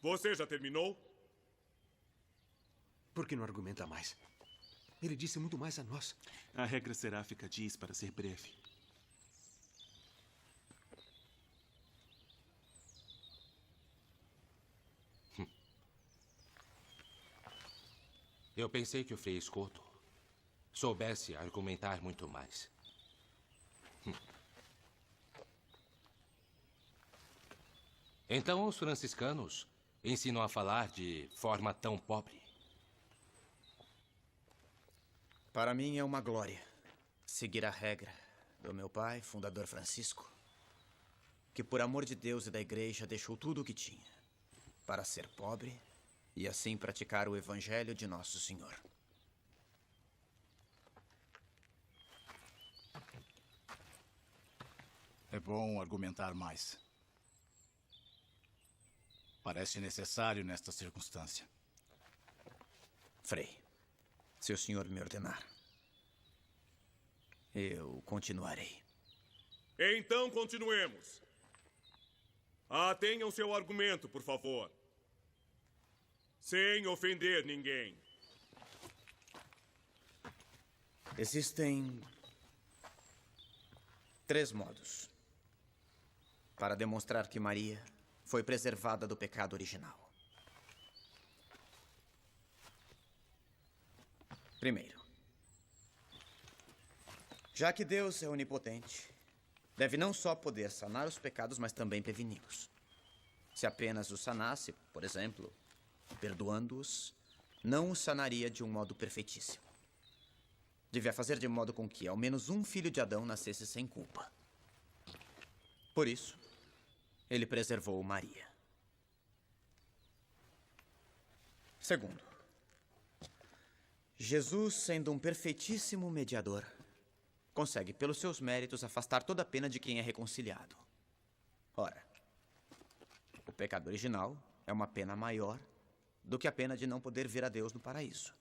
Você já terminou? Por que não argumenta mais? Ele disse muito mais a nós. A regra seráfica diz para ser breve. Eu pensei que o Frei Escoto soubesse argumentar muito mais. Então os franciscanos ensinam a falar de forma tão pobre. Para mim é uma glória seguir a regra do meu pai, fundador Francisco, que por amor de Deus e da Igreja deixou tudo o que tinha para ser pobre e assim praticar o Evangelho de Nosso Senhor. É bom argumentar mais. Parece necessário nesta circunstância. Frei, se o senhor me ordenar, eu continuarei. Então continuemos. Tenham seu argumento, por favor. Sem ofender ninguém. Existem 3 modos para demonstrar que Maria foi preservada do pecado original. Primeiro, já que Deus é onipotente, deve não só poder sanar os pecados, mas também preveni-los. Se apenas os sanasse, por exemplo, perdoando-os, não os sanaria de um modo perfeitíssimo. Devia fazer de modo com que ao menos um filho de Adão nascesse sem culpa. Por isso, ele preservou Maria. Segundo, Jesus, sendo um perfeitíssimo mediador, consegue, pelos seus méritos, afastar toda a pena de quem é reconciliado. Ora, o pecado original é uma pena maior do que a pena de não poder ver a Deus no paraíso.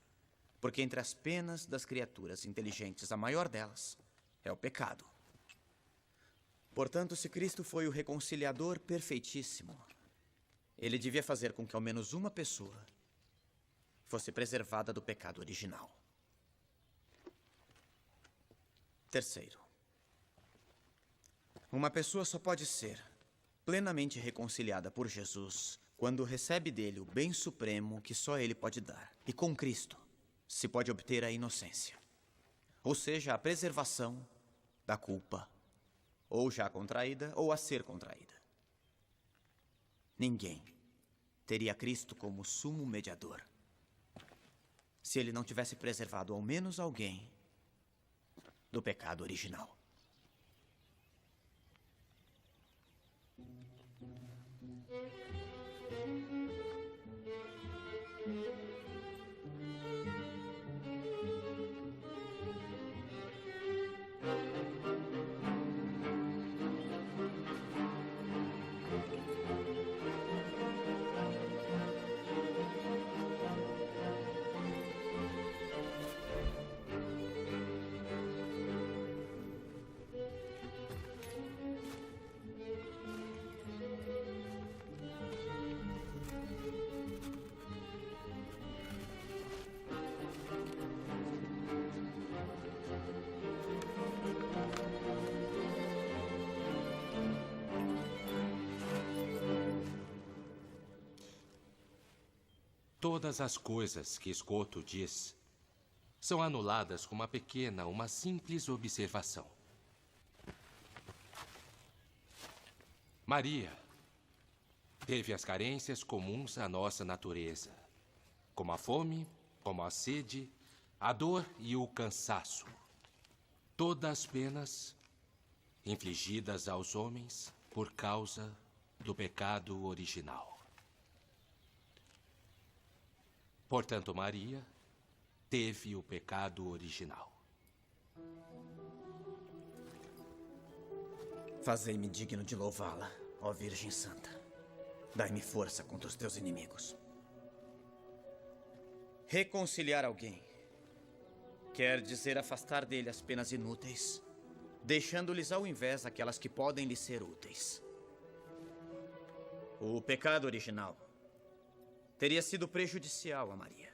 Porque entre as penas das criaturas inteligentes, a maior delas é o pecado. Portanto, se Cristo foi o reconciliador perfeitíssimo, ele devia fazer com que ao menos uma pessoa fosse preservada do pecado original. Terceiro, uma pessoa só pode ser plenamente reconciliada por Jesus quando recebe dele o bem supremo que só ele pode dar. E com Cristo se pode obter a inocência, ou seja, a preservação da culpa, ou já contraída ou a ser contraída. Ninguém teria Cristo como sumo mediador se ele não tivesse preservado ao menos alguém do pecado original. Todas as coisas que Escoto diz são anuladas com uma simples observação. Maria teve as carências comuns à nossa natureza, como a fome, como a sede, a dor e o cansaço. Todas as penas infligidas aos homens por causa do pecado original. Portanto, Maria teve o pecado original. Fazei-me digno de louvá-la, ó Virgem Santa. Dai-me força contra os teus inimigos. Reconciliar alguém quer dizer afastar dele as penas inúteis, deixando-lhes ao invés aquelas que podem lhe ser úteis. O pecado original teria sido prejudicial a Maria,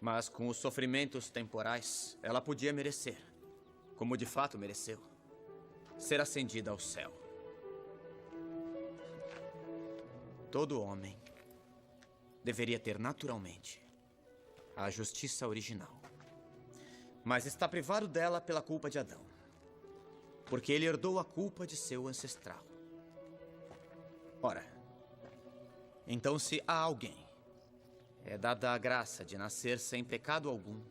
mas com os sofrimentos temporais, ela podia merecer, como de fato mereceu, ser ascendida ao céu. Todo homem deveria ter naturalmente a justiça original, mas está privado dela pela culpa de Adão, porque ele herdou a culpa de seu ancestral. Ora, então se há alguém é dada a graça de nascer sem pecado algum,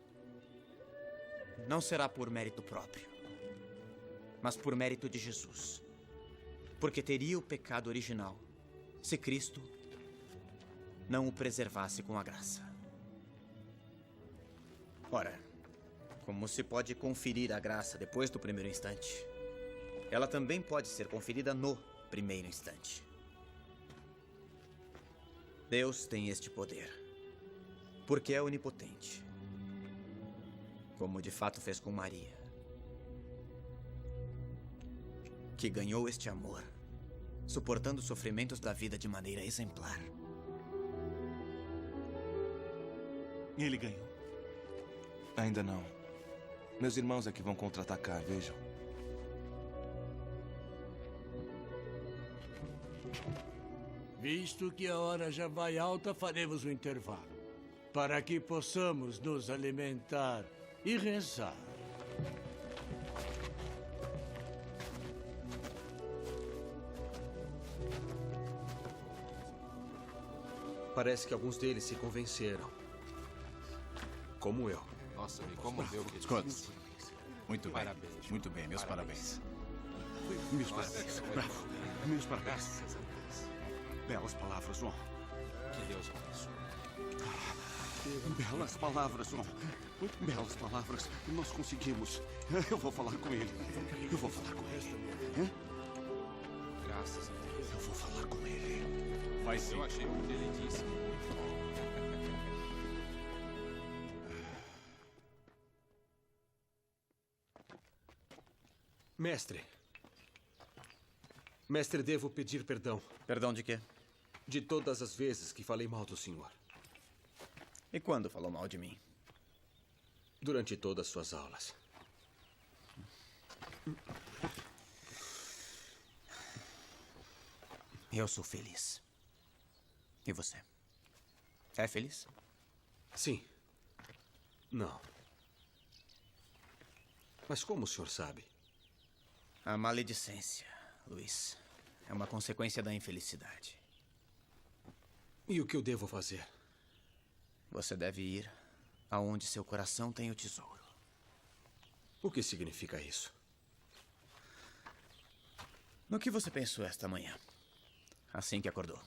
não será por mérito próprio, mas por mérito de Jesus, porque teria o pecado original se Cristo não o preservasse com a graça. Ora, como se pode conferir a graça depois do primeiro instante, ela também pode ser conferida no primeiro instante. Deus tem este poder, porque é onipotente, como de fato fez com Maria, que ganhou este amor, suportando os sofrimentos da vida de maneira exemplar. Ele ganhou. Ainda não. Meus irmãos é que vão contra-atacar, vejam. Visto que a hora já vai alta, faremos um intervalo, para que possamos nos alimentar e rezar. Parece que alguns deles se convenceram. Como eu. Nossa, me comoveu. Scott, muito bem. Parabéns. Muito bem, meus parabéns. Meus parabéns. Bravo. Meus parabéns. Belas palavras, João. Que Deus abençoe. Belas palavras, João. Belas palavras. Nós conseguimos. Eu vou falar com ele. Eu vou falar com ele. Graças a Deus. Eu vou falar com ele. Vai sim. Eu achei o que ele disse muito bom. Mestre. Mestre, devo pedir perdão. Perdão de quê? De todas as vezes que falei mal do senhor. E quando falou mal de mim? Durante todas as suas aulas. Eu sou feliz. E você? É feliz? Sim. Não. Mas como o senhor sabe? A maledicência, Luiz, é uma consequência da infelicidade. E o que eu devo fazer? Você deve ir aonde seu coração tem o tesouro. O que significa isso? No que você pensou esta manhã, assim que acordou?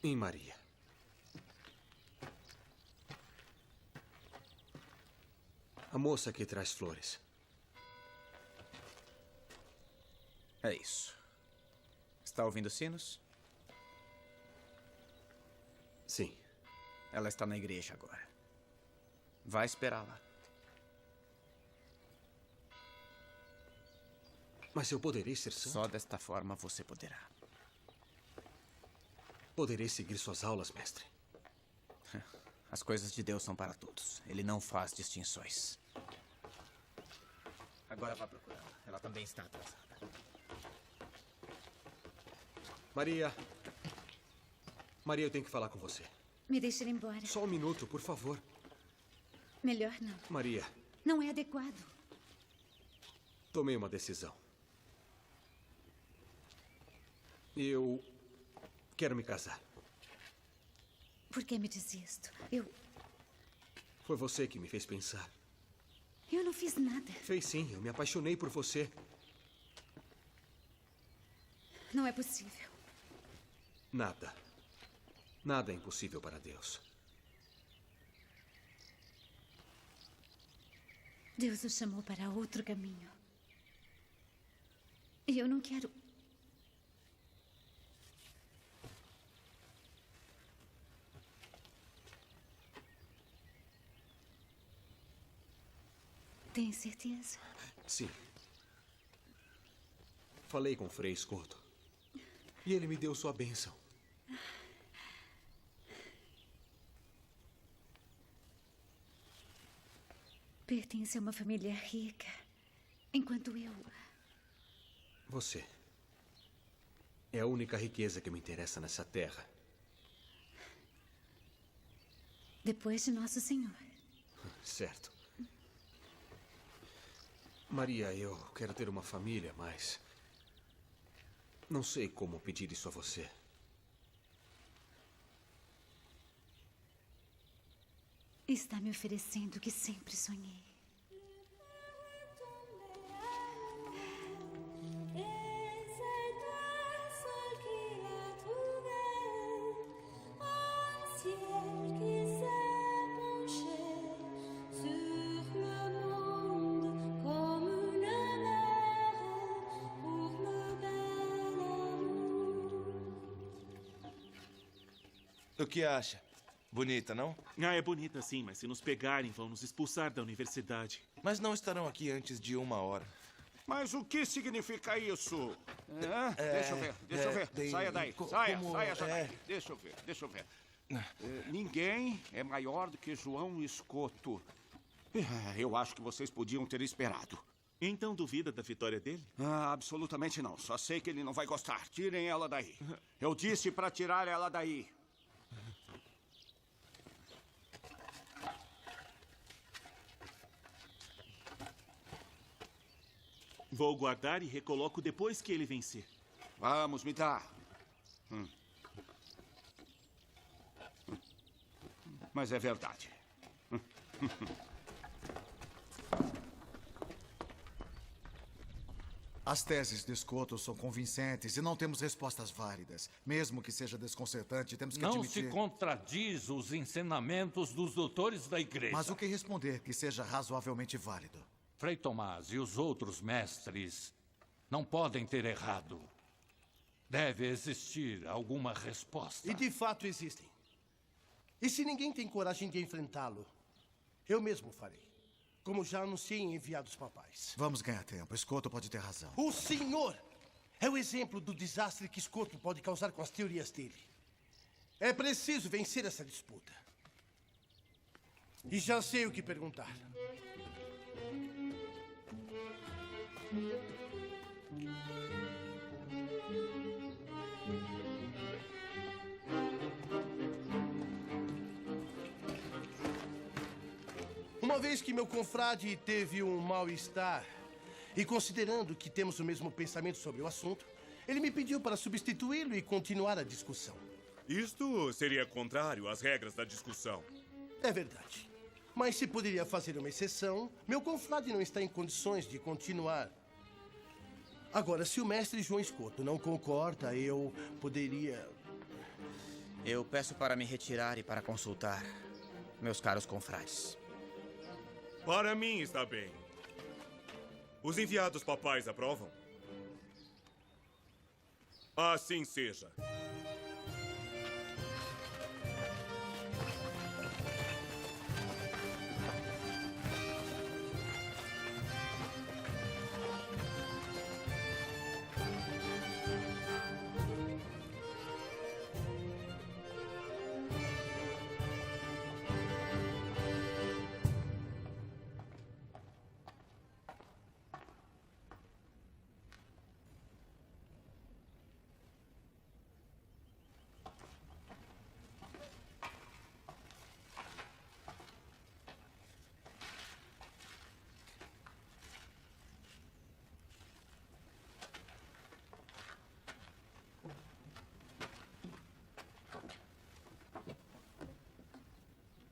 Em Maria. A moça que traz flores. É isso. Está ouvindo sinos? Sim. Ela está na igreja agora. Vai esperá-la. Mas eu poderei ser santo? Só desta forma você poderá. Poderei seguir suas aulas, mestre. As coisas de Deus são para todos. Ele não faz distinções. Agora vá procurá-la. Ela também está atrasada. Maria. Maria, eu tenho que falar com você. Me deixe ir embora. Só um minuto, por favor. Melhor não. Maria. Não é adequado. Tomei uma decisão. Eu quero me casar. Por que me diz isto? Foi você que me fez pensar. Eu não fiz nada. Fez sim, eu me apaixonei por você. Não é possível. Nada. Nada é impossível para Deus. Deus o chamou para outro caminho. E eu não quero. Tem certeza? Sim. Falei com o Frei Escoto. E ele me deu sua bênção. Pertence a uma família rica, enquanto eu... Você é a única riqueza que me interessa nessa terra. Depois de Nosso Senhor. Certo. Maria, eu quero ter uma família, mas... não sei como pedir isso a você. Está me oferecendo o que sempre sonhei. O que acha? Bonita, não? Ah, é bonita sim, mas se nos pegarem, vão nos expulsar da universidade. Mas não estarão aqui antes de 1 hora. Mas o que significa isso? Deixa eu ver. Saia daí. Saia já daí. Deixa eu ver. Ninguém é maior do que João Escoto. Eu acho que vocês podiam ter esperado. Então duvida da vitória dele? Absolutamente não. Só sei que ele não vai gostar. Tirem ela daí. Eu disse para tirar ela daí. Vou guardar e recoloco depois que ele vencer. Vamos, me dá. Mas é verdade. As teses de Escoto são convincentes e não temos respostas válidas. Mesmo que seja desconcertante, temos que admitir... Não se contradiz os ensinamentos dos doutores da igreja. Mas o que responder que seja razoavelmente válido? Frei Tomás e os outros mestres não podem ter errado. Deve existir alguma resposta. E de fato existem. E se ninguém tem coragem de enfrentá-lo, eu mesmo farei. Como já anunciei em enviados papais. Vamos ganhar tempo. Escoto pode ter razão. O senhor é o exemplo do desastre que Escoto pode causar com as teorias dele. É preciso vencer essa disputa. E já sei o que perguntar. Uma vez que meu confrade teve um mal-estar, e considerando que temos o mesmo pensamento sobre o assunto, ele me pediu para substituí-lo e continuar a discussão. Isto seria contrário às regras da discussão. É verdade. Mas se poderia fazer uma exceção, meu confrade não está em condições de continuar. Agora, se o mestre João Escoto não concorda, eu poderia... Eu peço para me retirar e para consultar meus caros confrades. Para mim está bem. Os enviados papais aprovam? Assim seja.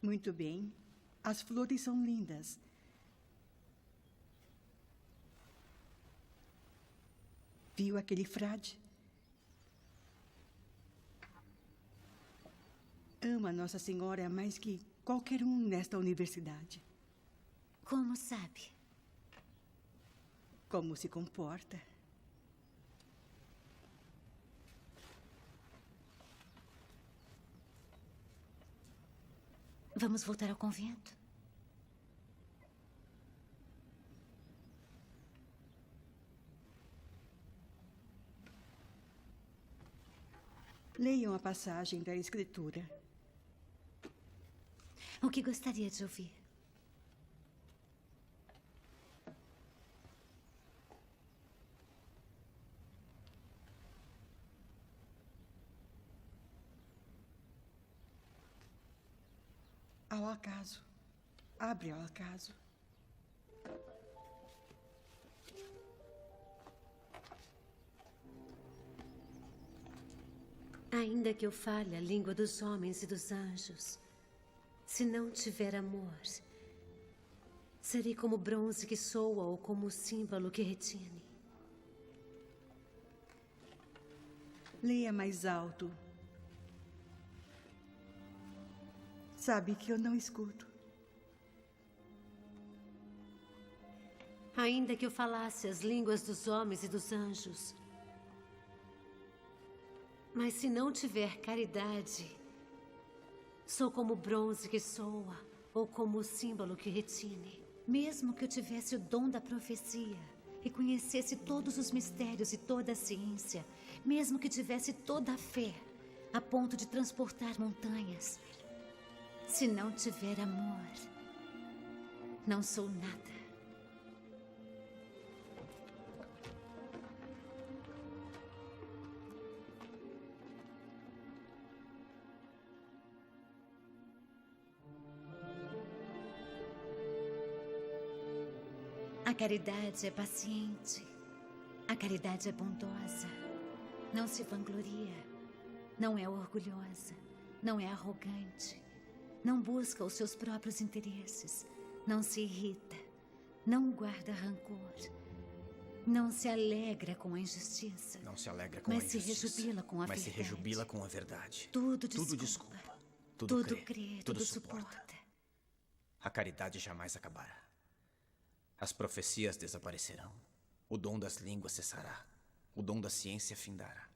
Muito bem. As flores são lindas. Viu aquele frade? Ama Nossa Senhora mais que qualquer um nesta universidade. Como sabe? Como se comporta. Vamos voltar ao convento? Leiam a passagem da Escritura. O que gostaria de ouvir? Ao acaso. Abre ao acaso. Ainda que eu fale a língua dos homens e dos anjos, se não tiver amor, serei como bronze que soa ou como símbolo que retine. Leia mais alto. Sabe que eu não escuto. Ainda que eu falasse as línguas dos homens e dos anjos, mas se não tiver caridade, Sou como o bronze que soa, ou como o símbolo que retine. Mesmo que eu tivesse o dom da profecia e conhecesse todos os mistérios e toda a ciência, mesmo que tivesse toda a fé, a ponto de transportar montanhas, se não tiver amor, não sou nada. A caridade é paciente. A caridade é bondosa. Não se vangloria. Não é orgulhosa. Não é arrogante. Não busca os seus próprios interesses. Não se irrita. Não guarda rancor. Não se alegra com a injustiça. Não se alegra com a injustiça. Mas se rejubila com a mas verdade. se rejubila com a verdade. Tudo Tudo desculpa. desculpa. Tudo crê. Tudo suporta. suporta. A caridade jamais acabará. As profecias desaparecerão. O dom das línguas cessará. O dom da ciência findará.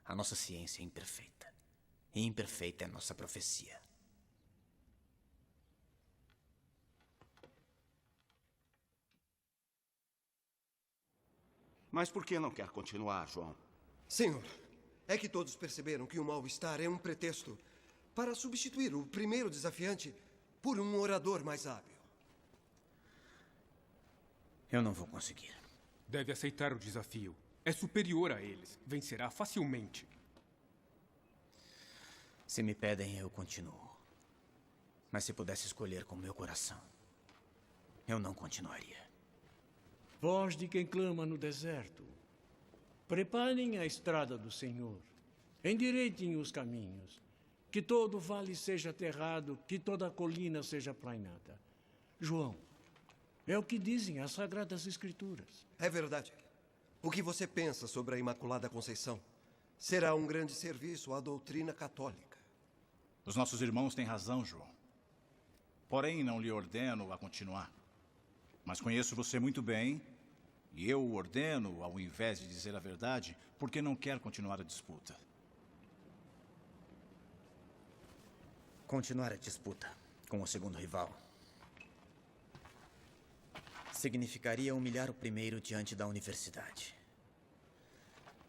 A nossa ciência é imperfeita. E imperfeita é a nossa profecia. Mas por que não quer continuar, João? Senhor, é que todos perceberam que o mal-estar é um pretexto para substituir o primeiro desafiante por um orador mais hábil. Eu não vou conseguir. Deve aceitar o desafio. É superior a eles. Vencerá facilmente. Se me pedem, eu continuo. Mas se pudesse escolher com meu coração, eu não continuaria. Voz de quem clama no deserto. Preparem a estrada do Senhor. Endireitem os caminhos. Que todo vale seja aterrado, que toda colina seja plainada. João, é o que dizem as Sagradas Escrituras. É verdade. O que você pensa sobre a Imaculada Conceição será um grande serviço à doutrina católica. Os nossos irmãos têm razão, João. Porém, não lhe ordeno a continuar. Mas conheço você muito bem, e eu o ordeno, ao invés de dizer a verdade, porque não quer continuar a disputa. Continuar a disputa com o segundo rival significaria humilhar o primeiro diante da universidade.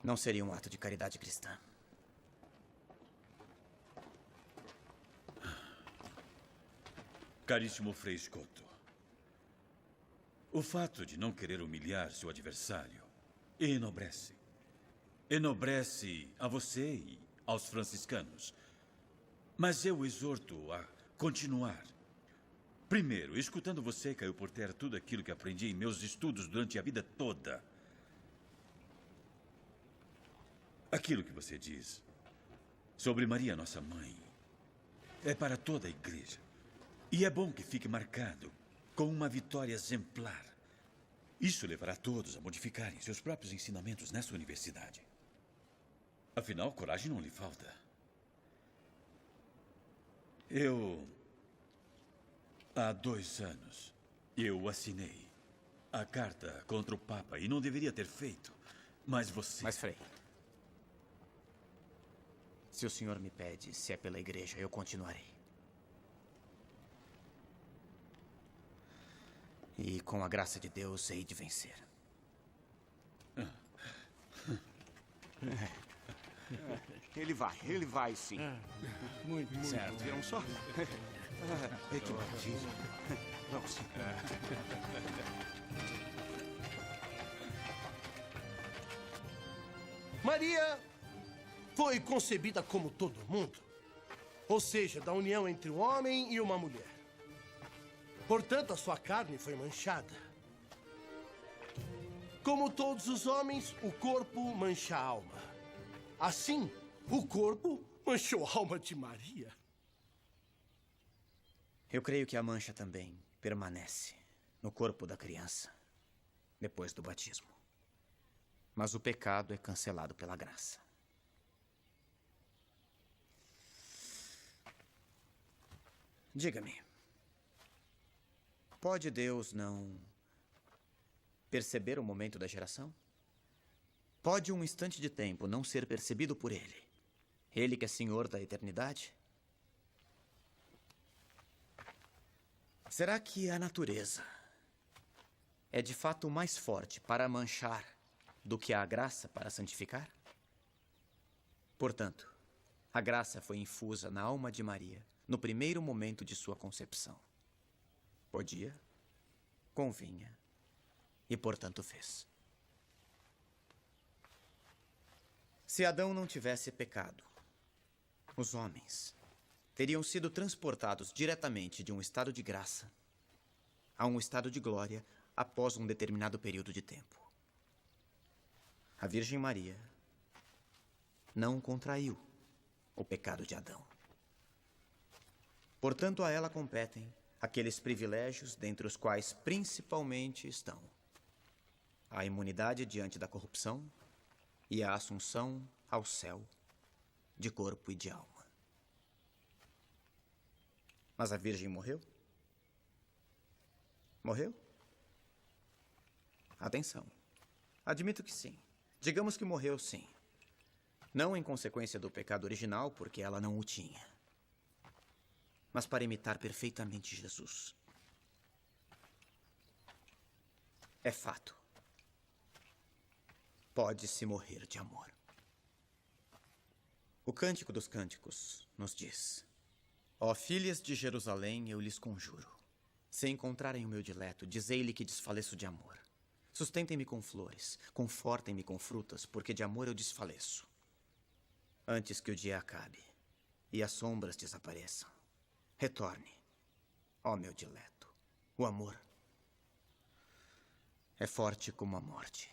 Não seria um ato de caridade cristã. Caríssimo Frei Scotto, o fato de não querer humilhar seu adversário enobrece. Enobrece a você e aos franciscanos. Mas eu o exorto a continuar. Primeiro, escutando você, caiu por terra tudo aquilo que aprendi em meus estudos durante a vida toda. Aquilo que você diz sobre Maria, nossa mãe, é para toda a igreja. E é bom que fique marcado com uma vitória exemplar. Isso levará todos a modificarem seus próprios ensinamentos nessa universidade. Afinal, coragem não lhe falta. Há 2 anos, eu assinei a carta contra o Papa e não deveria ter feito, mas você... Mas, Frei, se o senhor me pede se é pela igreja, eu continuarei. E com a graça de Deus, hei de vencer. Ele vai sim. Muito certo. Viram só? Que maravilha. Vamos. Maria foi concebida como todo mundo, ou seja, da união entre um homem e uma mulher. Portanto, a sua carne foi manchada. Como todos os homens, o corpo mancha a alma. Assim, o corpo manchou a alma de Maria. Eu creio que a mancha também permanece no corpo da criança depois do batismo. Mas o pecado é cancelado pela graça. Diga-me, pode Deus não perceber o momento da geração? Pode um instante de tempo não ser percebido por Ele? Ele que é Senhor da eternidade? Será que a natureza é de fato mais forte para manchar do que a graça para santificar? Portanto, a graça foi infusa na alma de Maria no primeiro momento de sua concepção. Podia, convinha e, portanto, fez. Se Adão não tivesse pecado, os homens teriam sido transportados diretamente de um estado de graça a um estado de glória após um determinado período de tempo. A Virgem Maria não contraiu o pecado de Adão. Portanto, a ela competem aqueles privilégios dentre os quais principalmente estão a imunidade diante da corrupção e a assunção ao céu de corpo e de alma. Mas a Virgem morreu? Morreu? Atenção. Admito que sim. Digamos que morreu, sim. Não em consequência do pecado original, porque ela não o tinha, mas para imitar perfeitamente Jesus. É fato. Pode-se morrer de amor. O Cântico dos Cânticos nos diz: ó filhas de Jerusalém, eu lhes conjuro, se encontrarem o meu dileto, dizei-lhe que desfaleço de amor. Sustentem-me com flores, confortem-me com frutas, porque de amor eu desfaleço. Antes que o dia acabe e as sombras desapareçam, retorne, ó meu dileto. O amor é forte como a morte.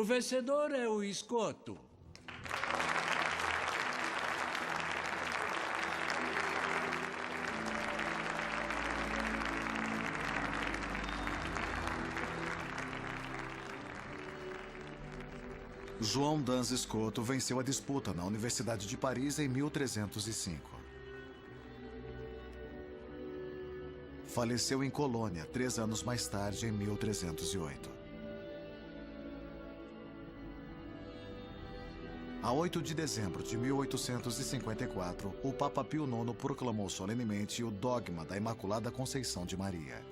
O vencedor é o escoto. João Dans Escoto venceu a disputa na Universidade de Paris em 1305. Faleceu em Colônia 3 anos mais tarde, em 1308. A 8 de dezembro de 1854, o Papa Pio IX proclamou solenemente o dogma da Imaculada Conceição de Maria.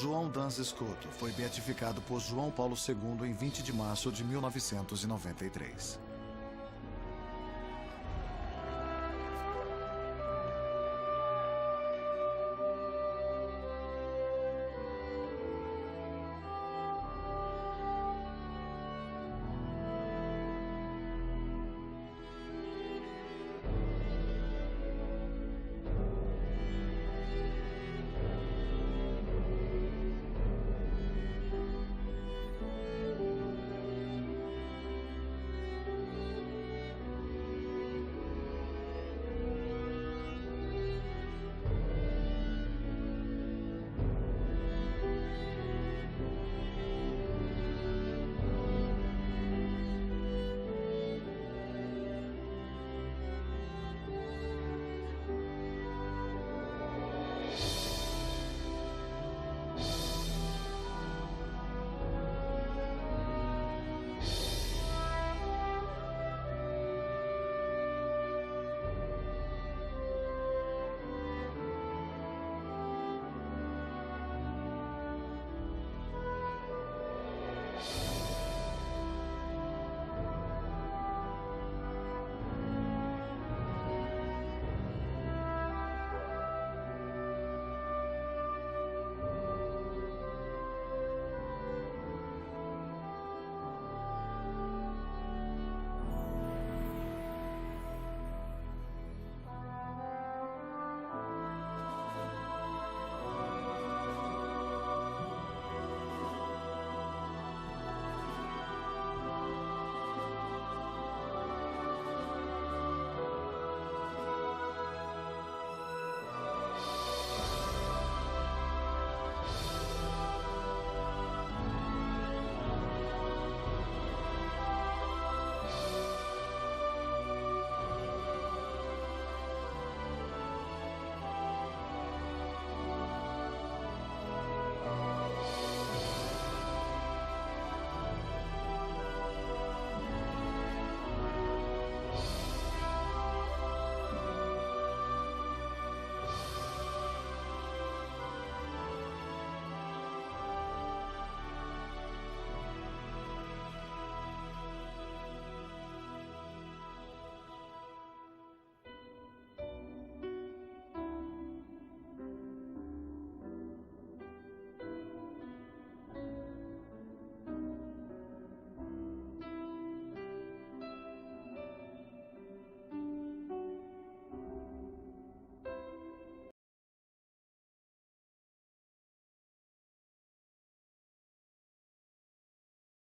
João Dans Escoto foi beatificado por João Paulo II em 20 de março de 1993.